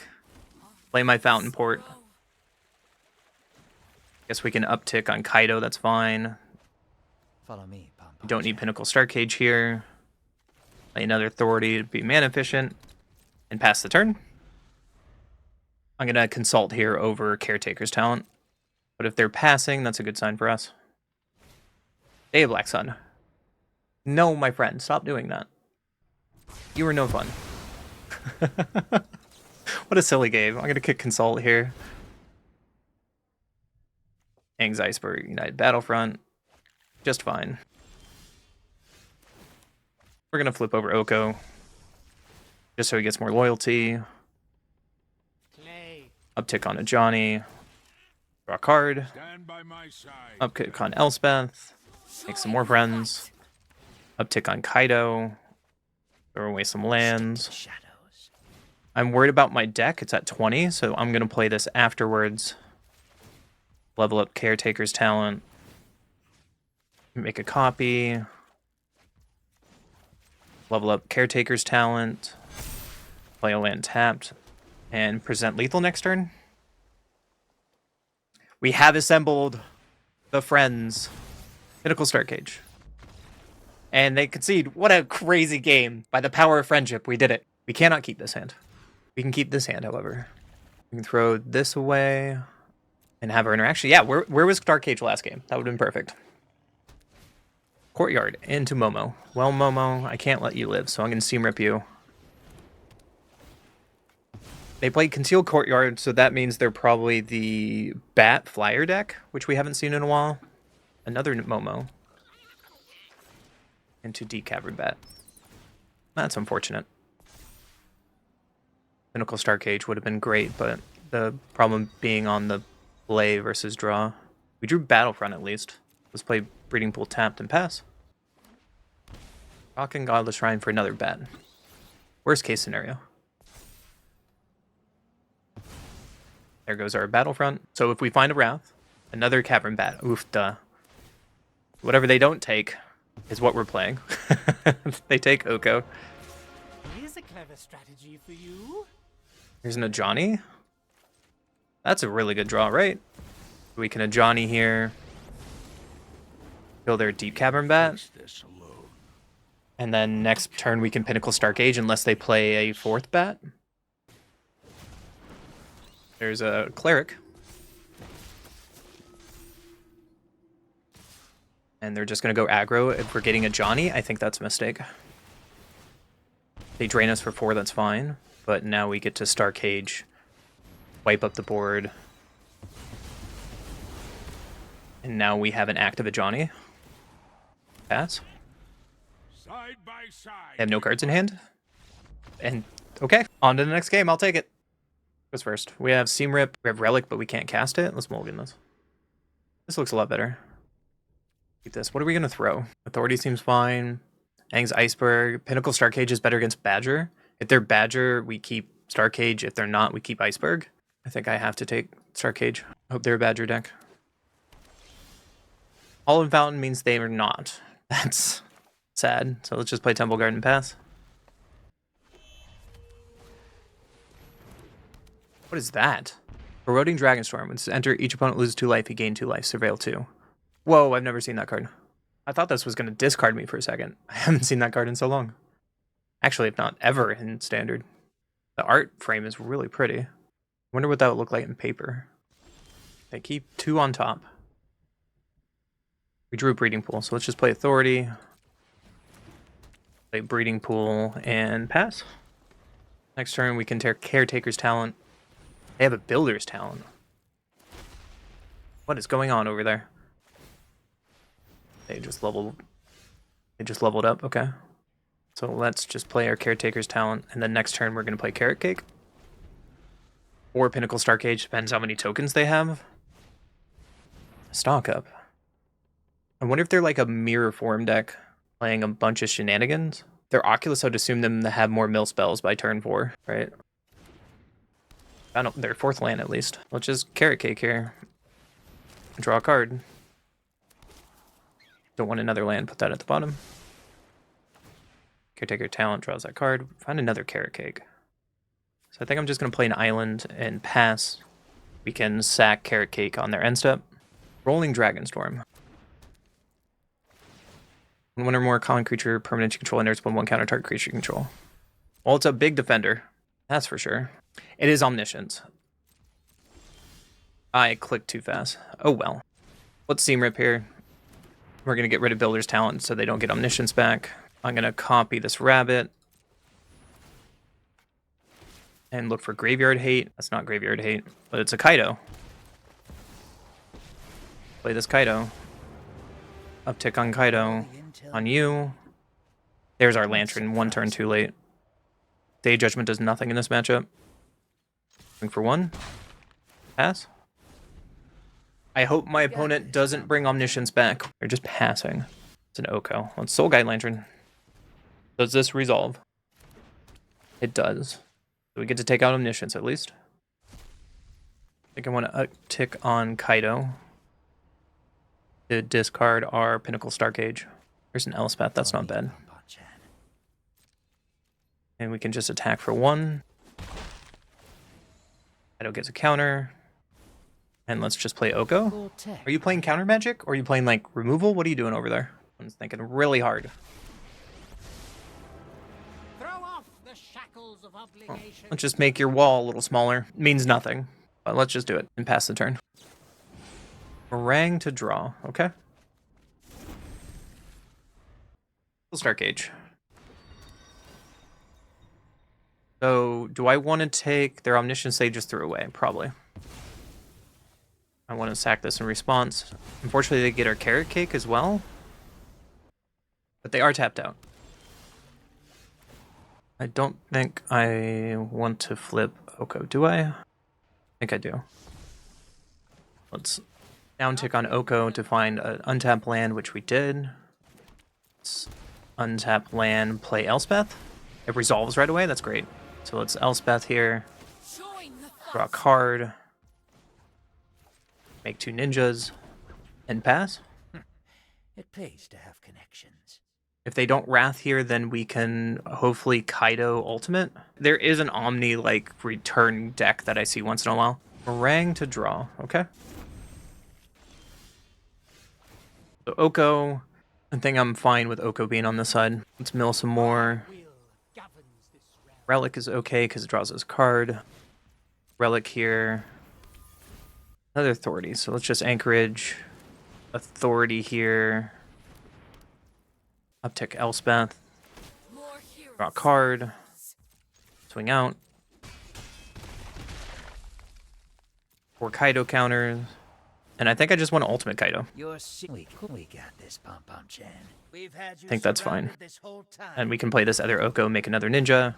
Play my Fountain Port. Guess we can uptick on Kaido, that's fine.
Follow me, Pom.
Don't need Pinnacle Star Cage here. Play another Authority to be mana efficient. And pass the turn. I'm going to Consult here over Caretaker's Talent. But if they're passing, that's a good sign for us. Day of Black Sun. No, my friend, stop doing that. You were no fun. What a silly game. I'm going to kick Consult here. Aang's Iceberg, United Battlefront. Just fine. We're going to flip over Oko. Just so he gets more loyalty.
Clay.
Uptick on a Johnny. Draw a card.
Stand by my side.
Uptick on Elspeth. Make some more friends. Uptick on Kaido. Throw away some lands.
Shadows.
I'm worried about my deck. It's at 20, so I'm going to play this afterwards. Level up Caretaker's Talent. Make a copy. Level up Caretaker's Talent. Play a land tapped. And present lethal next turn. We have assembled the friends. Pinnacle Star Cage. And they concede. What a crazy game. By the power of friendship, we did it. We cannot keep this hand. We can keep this hand, however. We can throw this away and have our interaction. Yeah, where was Dark Cage last game? That would have been perfect. Courtyard into Momo. Well, Momo, I can't let you live, so I'm going to Seam Rip you. They played Concealed Courtyard, so that means they're probably the Bat Flyer deck, which we haven't seen in a while. Another Momo. Into Deep Cavern Bat. That's unfortunate. Pinnacle Star Cage would have been great, but the problem being on the play versus draw. We drew Battlefront at least. Let's play Breeding Pool tapped and pass. Rock and Godless Shrine for another bat. Worst case scenario. There goes our Battlefront. So if we find a Wrath, another Cavern Bat. Oof, duh. Whatever they don't take is what we're playing. They take Oko.
Here's a clever strategy for you.
Here's an Ajani. That's a really good draw, right? We can Ajani here. Kill their Deep Cavern Bat.
Face this alone.
And then next turn we can Pinnacle Star Cage unless they play a fourth bat. There's a Cleric. And they're just going to go aggro. If we're getting a Johnny, I think that's a mistake. They drain us for 4, that's fine. But now we get to Star Cage. Wipe up the board. And now we have an active Johnny. Pass.
Side by side.
They have no cards in hand. And, okay, on to the next game. I'll take it. Goes first. We have Seam Rip. We have Relic, but we can't cast it. Let's mulligan this. This looks a lot better. Keep this. What are we going to throw? Authority seems fine. Aang's Iceberg. Pinnacle Star Cage is better against Badger. If they're Badger, we keep Star Cage. If they're not, we keep Iceberg. I think I have to take Star Cage. Hope they're a Badger deck. All in Fountain means they are not. That's sad. So let's just play Temple Garden pass. What is that? Corroding Dragonstorm. When enter, each opponent loses 2 life. He gained 2 life. Surveil 2. Whoa, I've never seen that card. I thought this was going to discard me for a second. I haven't seen that card in so long. Actually, if not ever in Standard. The art frame is really pretty. Wonder what that would look like in paper. They keep 2 on top. We drew a Breeding Pool, so let's just play Authority. Play Breeding Pool and pass. Next turn, we can tear Caretaker's Talent. They have a Builder's Talent. What is going on over there? They just leveled up, okay. So let's just play our Caretaker's Talent, and then next turn we're going to play Carrot Cake. Or Pinnacle Star Cage, depends how many tokens they have. Stock up. I wonder if they're like a mirror form deck, playing a bunch of shenanigans. Their Oculus, I would assume them to have more mill spells by turn 4, right? I don't, their 4th land at least. Let's just Carrot Cake here. Draw a card. Don't want another land, put that at the bottom. Caretaker Talent draws that card. Find another Carrot Cake. So I think I'm just going to play an island and pass. We can sack Carrot Cake on their end step. Rolling Dragonstorm. One or more common creature, permanent you control, enters when 1 counter target creature you control. Well, it's a big defender. That's for sure. It is Omniscience. I clicked too fast. Oh well. Let's Seam Rip here. We're going to get rid of Builder's Talent so they don't get Omniscience back. I'm going to copy this Rabbit. And look for Graveyard Hate. That's not Graveyard Hate, but it's a Kaido. Play this Kaido. Uptick on Kaido. On you. There's our Lantern. 1 turn too late. Day Judgment does nothing in this matchup. Going for 1. Pass. I hope my opponent doesn't bring Omniscience back. They're just passing. It's an Oko. Let's Soul Guide Lantern. Does this resolve? It does. So we get to take out Omniscience at least. I think I want to uptick on Kaido. To discard our Pinnacle Star Cage. There's an Elspeth, that's not bad. And we can just attack for 1. Kaido gets a counter. And let's just play Oko. Are you playing counter magic? Or are you playing like removal? What are you doing over there? I'm thinking really hard.
Throw off the shackles of obligation.
Let's just make your wall a little smaller. Means nothing. But let's just do it and pass the turn. Meringue to draw. Okay. We'll start Cage. So do I want to take their Omniscience they just threw away? Probably. I want to sack this in response. Unfortunately, they get our Carrot Cake as well. But they are tapped out. I don't think I want to flip Oko, do I? I think I do. Let's downtick on Oko to find an untapped land, which we did. Let's untap land, play Elspeth. It resolves right away, that's great. So let's Elspeth here. Draw a card. Make 2 ninjas. And pass.
It pays to have connections.
If they don't Wrath here, then we can hopefully Kaido Ultimate. There is an Omni, like, return deck that I see once in a while. Meringue to draw, okay. So Oko, I think I'm fine with Oko being on this side. Let's mill some more. Relic is okay because it draws us a card. Relic here. Another Authority, so let's just Anchorage. Authority here. Uptick Elspeth. Draw a card. Swing out. 4 Kaido counters. And I think I just want Ultimate Kaido.
We got this, Pom Pom Chan. We've had you
I think that's fine.
this whole time.
And we can play this other Oko, make another ninja.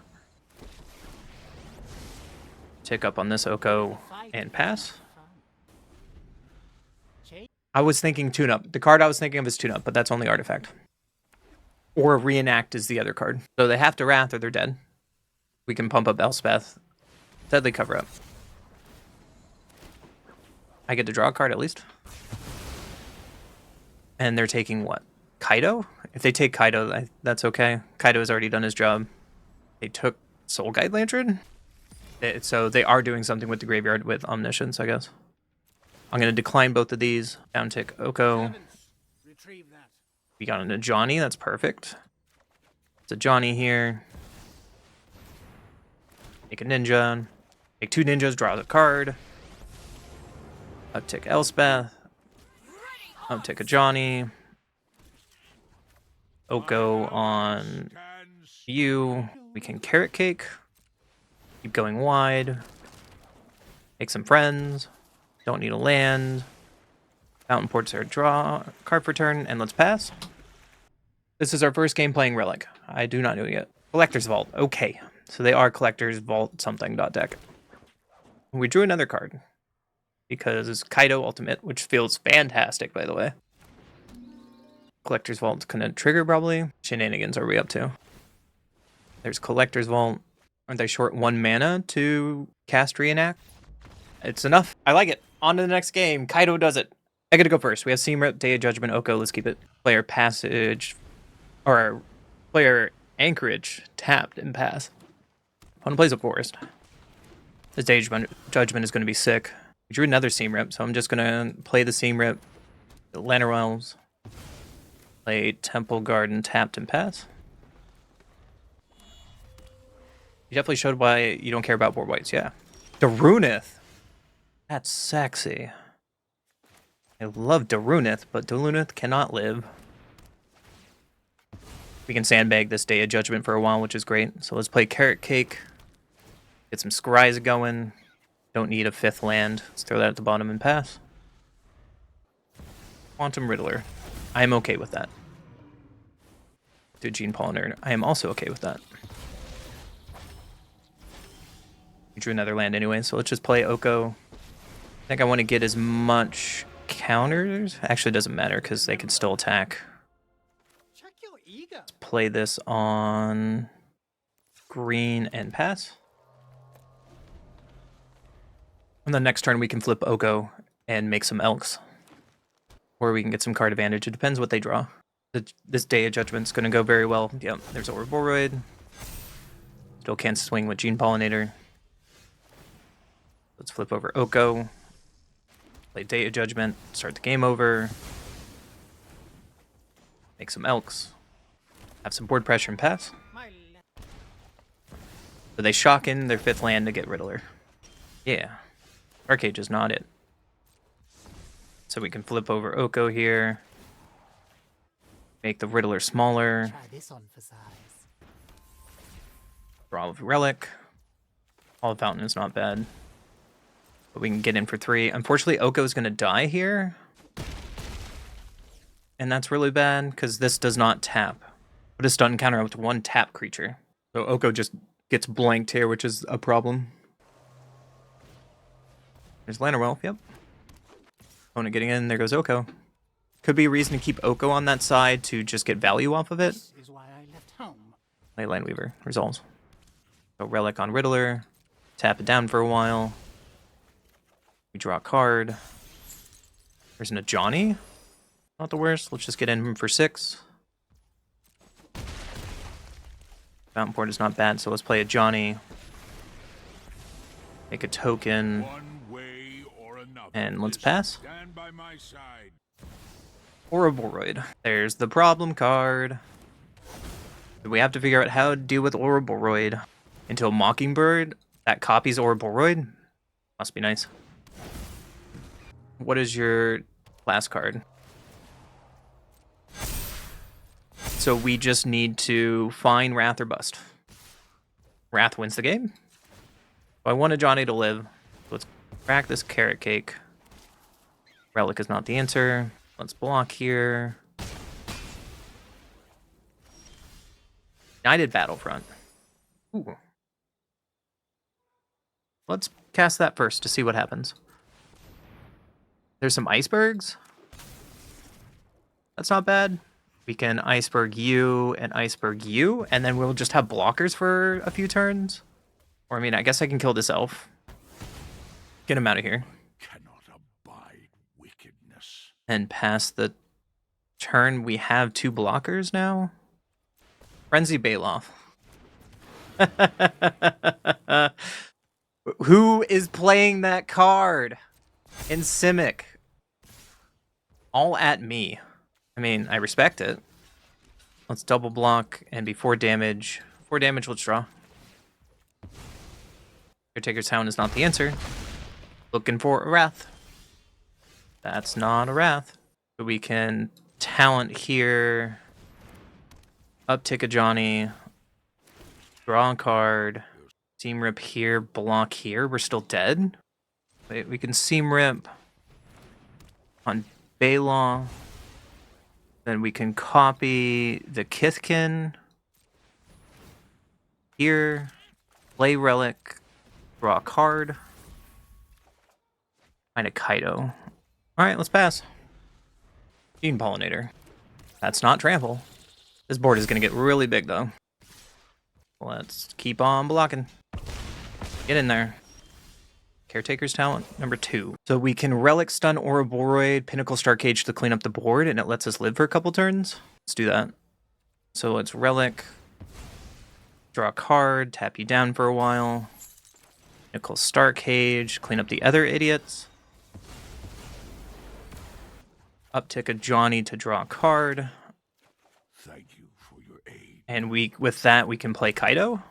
Tick up on this Oko and pass. I was thinking tune-up. The card I was thinking of is tune-up, but that's only artifact. Or Reenact is the other card. So they have to Wrath or they're dead. We can pump up Elspeth. Deadly Cover-Up. I get to draw a card at least. And they're taking what? Kaido? If they take Kaido, that's okay. Kaido has already done his job. They took Soul Guide Lantern? So they are doing something with the graveyard with Omniscience, I guess. I'm going to decline both of these. Downtick Oko.
Retrieve that.
We got a Johnny, that's perfect. It's a Johnny here. Make a ninja. Make 2 ninjas, draw the card. Uptick Elspeth. Uptick a Johnny. Oko on you. We can Carrot Cake. Keep going wide. Make some friends. Don't need a land. Fountain Ports are draw card for turn, and let's pass. This is our first game playing Relic. I do not know yet. Collector's Vault. Okay. So they are Collector's Vault something deck. We drew another card. Because it's Kaido Ultimate, which feels fantastic, by the way. Collector's Vault's gonna trigger, probably. Shenanigans are we up to? There's Collector's Vault. Aren't they short 1 mana to cast Reenact? It's enough. I like it. On to the next game. Kaido does it. I gotta go first. We have Seam Day of Judgment, Oko. Let's keep it. Player Passage. Or player Anchorage tapped and pass. Opponent plays a Forest. This Day of Judgment is gonna be sick. We drew another Seam Rip, so I'm just gonna play the Seam Rip. The Lanterwells. Play Temple Garden, tapped and pass. You definitely showed why you don't care about board whites, yeah. Darunith. That's sexy. I love Darunith, but Darunith cannot live. We can sandbag this Day of Judgment for a while, which is great. So let's play Carrot Cake. Get some Scries going. Don't need a 5th land. Let's throw that at the bottom and pass. Quantum Riddler. I am okay with that. Do Gene Pollinator. I am also okay with that. We drew another land anyway, so let's just play Oko. I think I want to get as much counters. Actually, it doesn't matter because they can still attack.
Check your ego.
Let's play this on green and pass. On the next turn, we can flip Oko and make some Elks. Or we can get some card advantage. It depends what they draw. This Day of Judgment's going to go very well. Yep, there's Ouroboroid. Still can't swing with Gene Pollinator. Let's flip over Oko. Play Day of Judgment. Start the game over. Make some Elks. Have some board pressure and pass. So they shock in their 5th land to get Riddler. Yeah. Arcade is not it. So we can flip over Oko here. Make the Riddler smaller.
Try this on for size.
Draw with Relic. All Fountain is not bad. But we can get in for 3. Unfortunately, Oko is going to die here. And that's really bad, because this does not tap. Put a stun counter up to 1 tap creature. So Oko just gets blanked here, which is a problem. There's Llanowelf, yep. Opponent getting in, there goes Oko. Could be a reason to keep Oko on that side to just get value off of it.
This is why I left home.
Play Landweaver, resolves. So Relic on Riddler. Tap it down for a while. We draw a card. There's a Johnny. Not the worst. Let's just get in for 6. Fountain Port is not bad, so let's play a Johnny. Make a token.
One way or another.
And let's pass.
Stand by my side.
Ouroboroid. There's the problem card. We have to figure out how to deal with Ouroboroid. Until Mockingbird that copies Ouroboroid. Must be nice. What is your last card? So we just need to find Wrath or bust. Wrath wins the game. So I wanted Johnny to live. Let's crack this carrot cake. Relic is not the answer. Let's block here. United Battlefront. Ooh. Let's cast that first to see what happens. There's some icebergs. That's not bad. We can iceberg you and iceberg you, and then we'll just have blockers for a few turns. Or I mean, I guess I can kill this elf. Get him out of here.
Cannot abide wickedness.
And pass the turn. We have 2 blockers now. Frenzy Baloth. Who is playing that card in Simic? All at me. I mean, I respect it. Let's double block and be 4 damage. 4 damage, let's draw. Caretaker's Town is not the answer. Looking for a Wrath. That's not a Wrath. So we can talent here. Uptick a Johnny. Draw a card. Seam Rip here, block here. We're still dead. Wait, we can Seam Rip on Baloth. Then we can copy the Kithkin here. Play Relic. Draw a card. Find a Kaido. Alright, let's pass. Gene Pollinator. That's not Trample. This board is going to get really big, though. Let's keep on blocking. Get in there. Caretaker's Talent, number 2. So we can Relic Stun Ouroboroid, Pinnacle Star Cage to clean up the board, and it lets us live for a couple turns. Let's do that. So let's Relic. Draw a card, tap you down for a while. Pinnacle Star Cage, clean up the other idiots. Uptick a Johnny to draw a card.
Thank you for your aid.
And with that, we can play Kaido.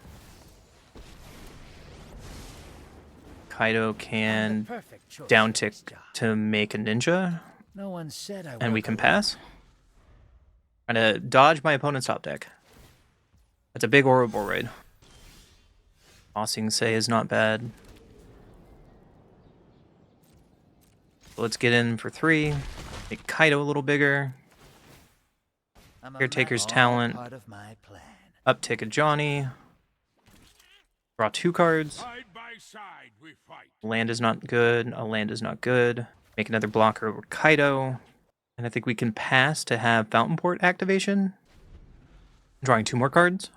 Kaido can downtick to make a ninja.
No one said I
And we can pass. Trying to dodge my opponent's top deck. That's a big Ouroboroid. Tossing Say is not bad. So let's get in for 3. Make Kaido a little bigger. Caretaker's Talent. Uptick a Johnny. Draw 2 cards.
Side by side we fight.
Land is not good. A land is not good. Make another blocker over Kaido. And I think we can pass to have Fountain Port activation. Drawing 2 more cards.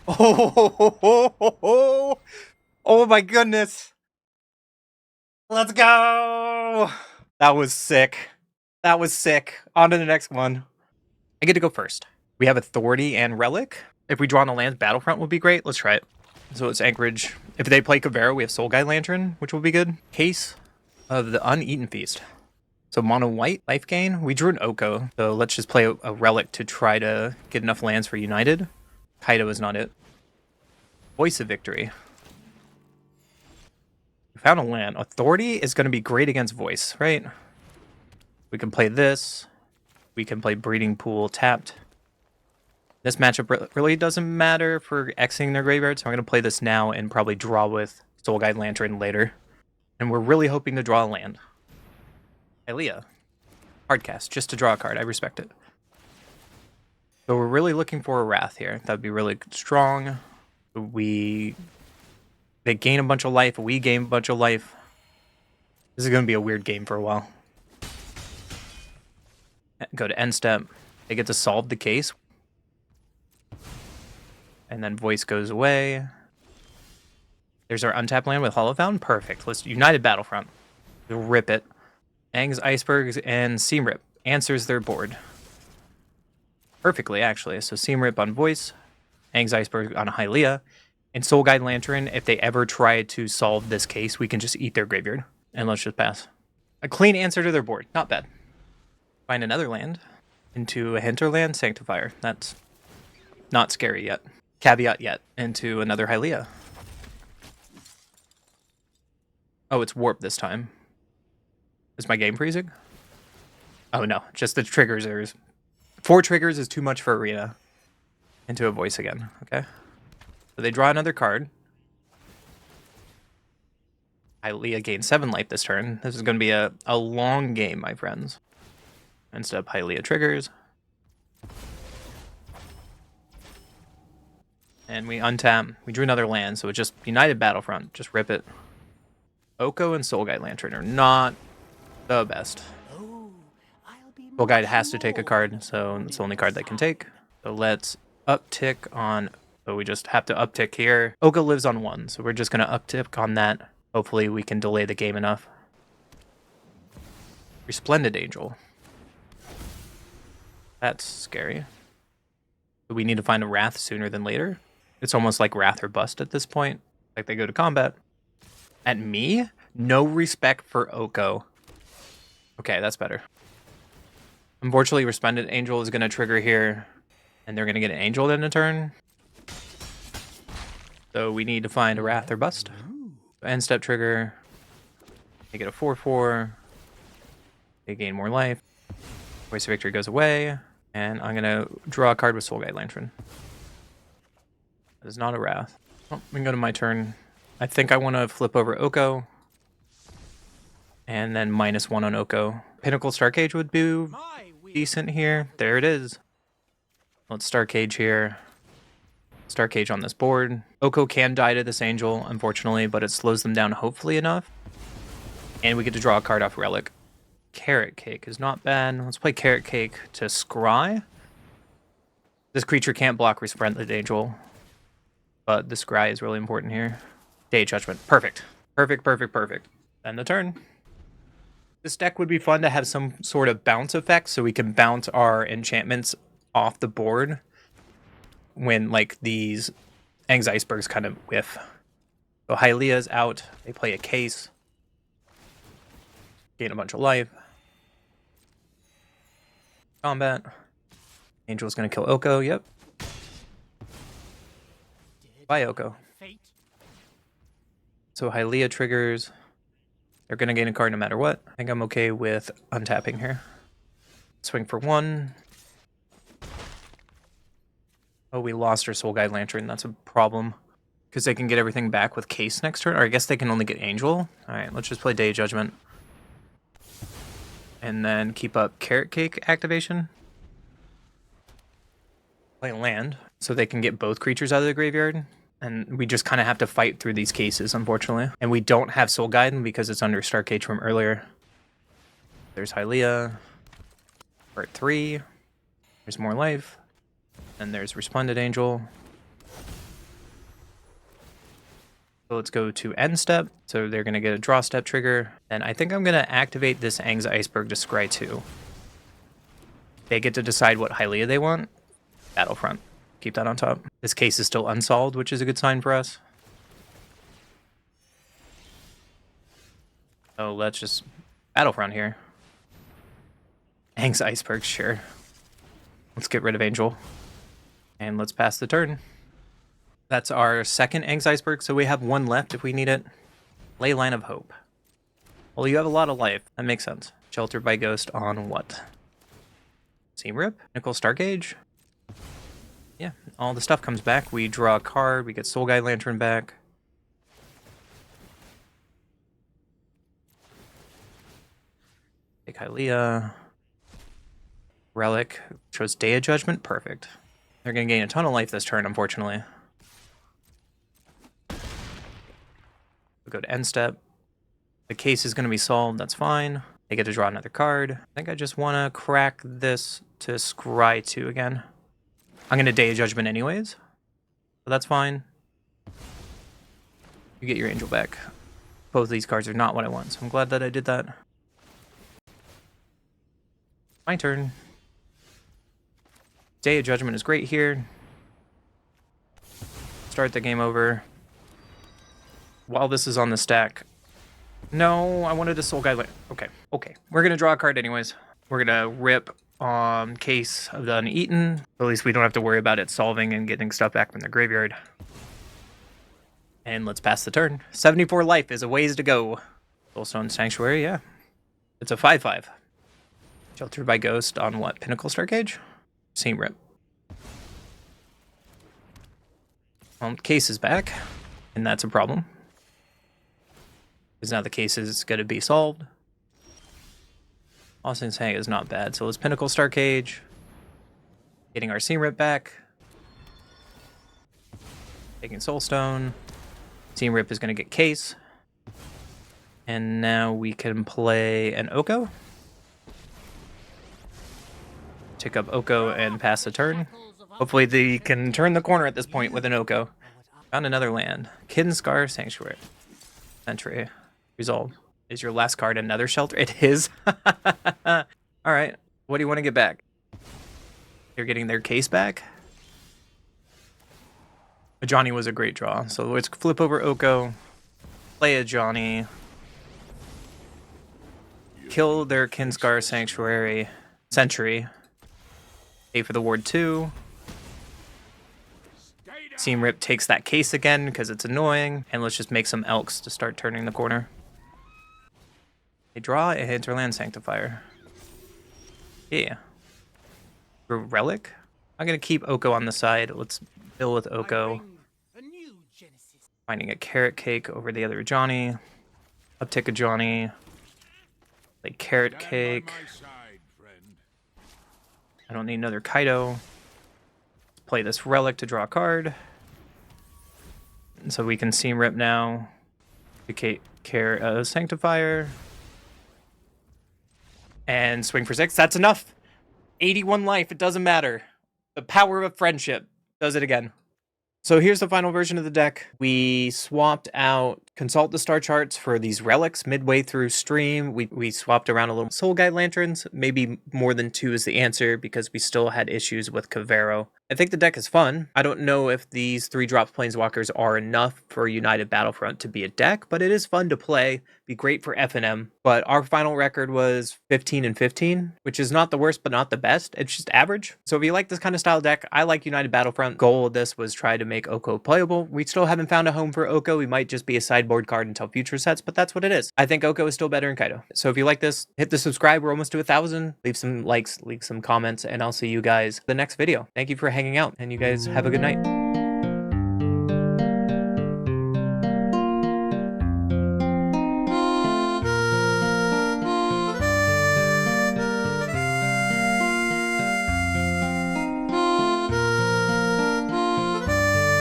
Oh my goodness. Let's go. That was sick. That was sick. On to the next one. I get to go first. We have Authority and Relic. If we draw on the lands, Battlefront would be great. Let's try it. So it's Anchorage. If they play Kavera, we have Soul Guide Lantern, which will be good. Case of the Uneaten Feast. So mono white, Lifegain. We drew an Oko, so let's just play a Relic to try to get enough lands for United. Kaido is not it. Voice of Victory. We found a land. Authority is going to be great against Voice, right? We can play this. We can play Breeding Pool tapped. This matchup really doesn't matter for Xing their graveyard, so I'm going to play this now and probably draw with Soul Guide Lantern later. And we're really hoping to draw a land. Hylia. Hardcast, just to draw a card. I respect it. So we're really looking for a Wrath here. That would be really strong. They gain a bunch of life. We gain a bunch of life. This is going to be a weird game for a while. Go to end step. They get to solve the case. And then voice goes away. There's our untapped land with Hollow Fountain. Perfect. Let's United Battlefront. We'll rip it. Aang's Icebergs and Seamrip answers their board. Perfectly, actually. So Seamrip on voice. Aang's Iceberg on Hylia. And Soul Guide Lantern, if they ever try to solve this case, we can just eat their graveyard. And let's just pass. A clean answer to their board. Not bad. Find another land. Into a hinterland, Sanctifier. That's not scary yet. Caveat yet. Into another Hylia. Oh, it's warp this time. Is my game freezing? Oh no, just the triggers are... 4 triggers is too much for Arena. Into a voice again, okay? So they draw another card. Hylia gains 7 life this turn. This is going to be a long game, my friends. Instead of Hylia triggers. And we untap. We drew another land, so it's just United Battlefront. Just rip it. Oko and Soul Guide Lantern are not the best. Soul Guide has to take a card, so it's the only card that can take. So let's uptick on... So we just have to uptick here. Oko lives on 1, so we're just going to uptick on that. Hopefully we can delay the game enough. Resplendent Angel. That's scary. We need to find a Wrath sooner than later. It's almost like Wrath or Bust at this point. Like they go to combat. At me? No respect for Oko. Okay, that's better. Unfortunately, Resplendent Angel is going to trigger here. And they're going to get an Angel in a turn. So we need to find a Wrath or Bust. End step trigger. They get a 4/4. They gain more life. Voice of Victory goes away. And I'm going to draw a card with Soul Guide Lantern. That is not a Wrath. Oh, we can go to my turn. I think I want to flip over Oko. And then -1 on Oko. Pinnacle Starcage would be decent here. There it is. Let's Starcage here. Starcage on this board. Oko can die to this Angel, unfortunately, but it slows them down hopefully enough. And we get to draw a card off Relic. Carrot Cake is not bad. Let's play Carrot Cake to scry. This creature can't block Resplendent Angel, but the scry is really important here. Day Judgment. Perfect. Perfect, perfect, perfect. End the turn. This deck would be fun to have some sort of bounce effect, so we can bounce our enchantments off the board when, like, these Aang's Icebergs kind of whiff. So Hylia's out. They play a case. Gain a bunch of life. Combat. Angel's gonna kill Oko, yep. Bye, Oko. So Hylia triggers. They're gonna gain a card no matter what. I think I'm okay with untapping here. Swing for 1. Oh, we lost our Soul Guide Lantern. That's a problem. Because they can get everything back with Case next turn. Or I guess they can only get Angel. Alright, let's just play Day Judgment. And then keep up Carrot Cake activation. Play land. So they can get both creatures out of the graveyard. And we just kind of have to fight through these cases, unfortunately. And we don't have Soul Guide because it's under Starcage from earlier. There's Hylia. We're at 3. There's more life. And there's Resplendent Angel. So let's go to end step. So they're going to get a draw step trigger. And I think I'm going to activate this Aang's Iceberg to scry 2. They get to decide what Hylia they want. Battlefront. Keep that on top. This case is still unsolved, which is a good sign for us. So let's just Battlefront here. Aang's Iceberg, sure. Let's get rid of Angel. And let's pass the turn. That's our second Aang's Iceberg, so we have 1 left if we need it. Leyline of Hope. Well, you have a lot of life. That makes sense. Sheltered by Ghost on what? Seamrip? Nickel Starcage? Yeah, all the stuff comes back. We draw a card, we get Soul Guide Lantern back. Take Hylia. Relic. Shows Day of Judgment. Perfect. They're going to gain a ton of life this turn, unfortunately. We'll go to end step. The case is going to be solved. That's fine. They get to draw another card. I think I just want to crack this to Scry 2 again. I'm going to Day of Judgment anyways. So that's fine. You get your Angel back. Both of these cards are not what I want, so I'm glad that I did that. My turn. Day of Judgment is great here. Start the game over. While this is on the stack. No, I wanted a Soul Guide. Okay. We're going to draw a card anyways. We're going to rip Case of the Uneaten. At least we don't have to worry about it solving and getting stuff back from the graveyard. And let's pass the turn. 74 life is a ways to go. Soulstone Sanctuary, yeah. It's a 5/5. Sheltered by Ghost on what? Pinnacle Starcade? Same rip. Case is back, and that's a problem. Because now the case is going to be solved. Austin's Hang is not bad, so let's Pinnacle Starcade. Getting our Seam Rip back. Taking Soulstone. Seam Rip is going to get Case. And now we can play an Oko. Take up Oko and pass the turn. Hopefully they can turn the corner at this point with an Oko. Found another land. Kinscar Sanctuary. Sentry. Resolve. Is your last card another shelter? It is. Alright. What do you want to get back? You're getting their case back? A Johnny was a great draw. So let's flip over Oko. Play a Johnny. Kill their Kinscar Sanctuary. Sentry. Pay for the Ward 2. Seam Rip takes that case again because it's annoying. And let's just make some Elks to start turning the corner. They draw a Hinterland Sanctifier. Yeah. Relic? I'm going to keep Oko on the side. Let's deal with Oko. Finding a Carrot Cake over the other Johnny. Uptick a Johnny. Play Carrot Cake. I don't need another Kaido. Let's play this Relic to draw a card. And so we can Seam Rip now. Sanctifier. And swing for 6. That's enough. 81 life. It doesn't matter. The power of friendship does it again. So here's the final version of the deck. We swapped out Consult the Star Charts for these relics midway through stream. We swapped around a little Soul Guide Lanterns. Maybe more than 2 is the answer because we still had issues with Kavero. I think the deck is fun. I don't know if these 3-drop Planeswalkers are enough for United Battlefront to be a deck, but it is fun to play. Be great for FNM. But our final record was 15-15, which is not the worst, but not the best. It's just average. So if you like this kind of style deck, I like United Battlefront. Goal of this was try to make Oko playable. We still haven't found a home for Oko. We might just be a sideboard card until future sets, but that's what it is. I think Oko is still better than Kaido. So if you like this, hit the subscribe. We're almost to 1,000. Leave some likes, leave some comments, and I'll see you guys in the next video. Thank you for hanging out, and you guys have a good night.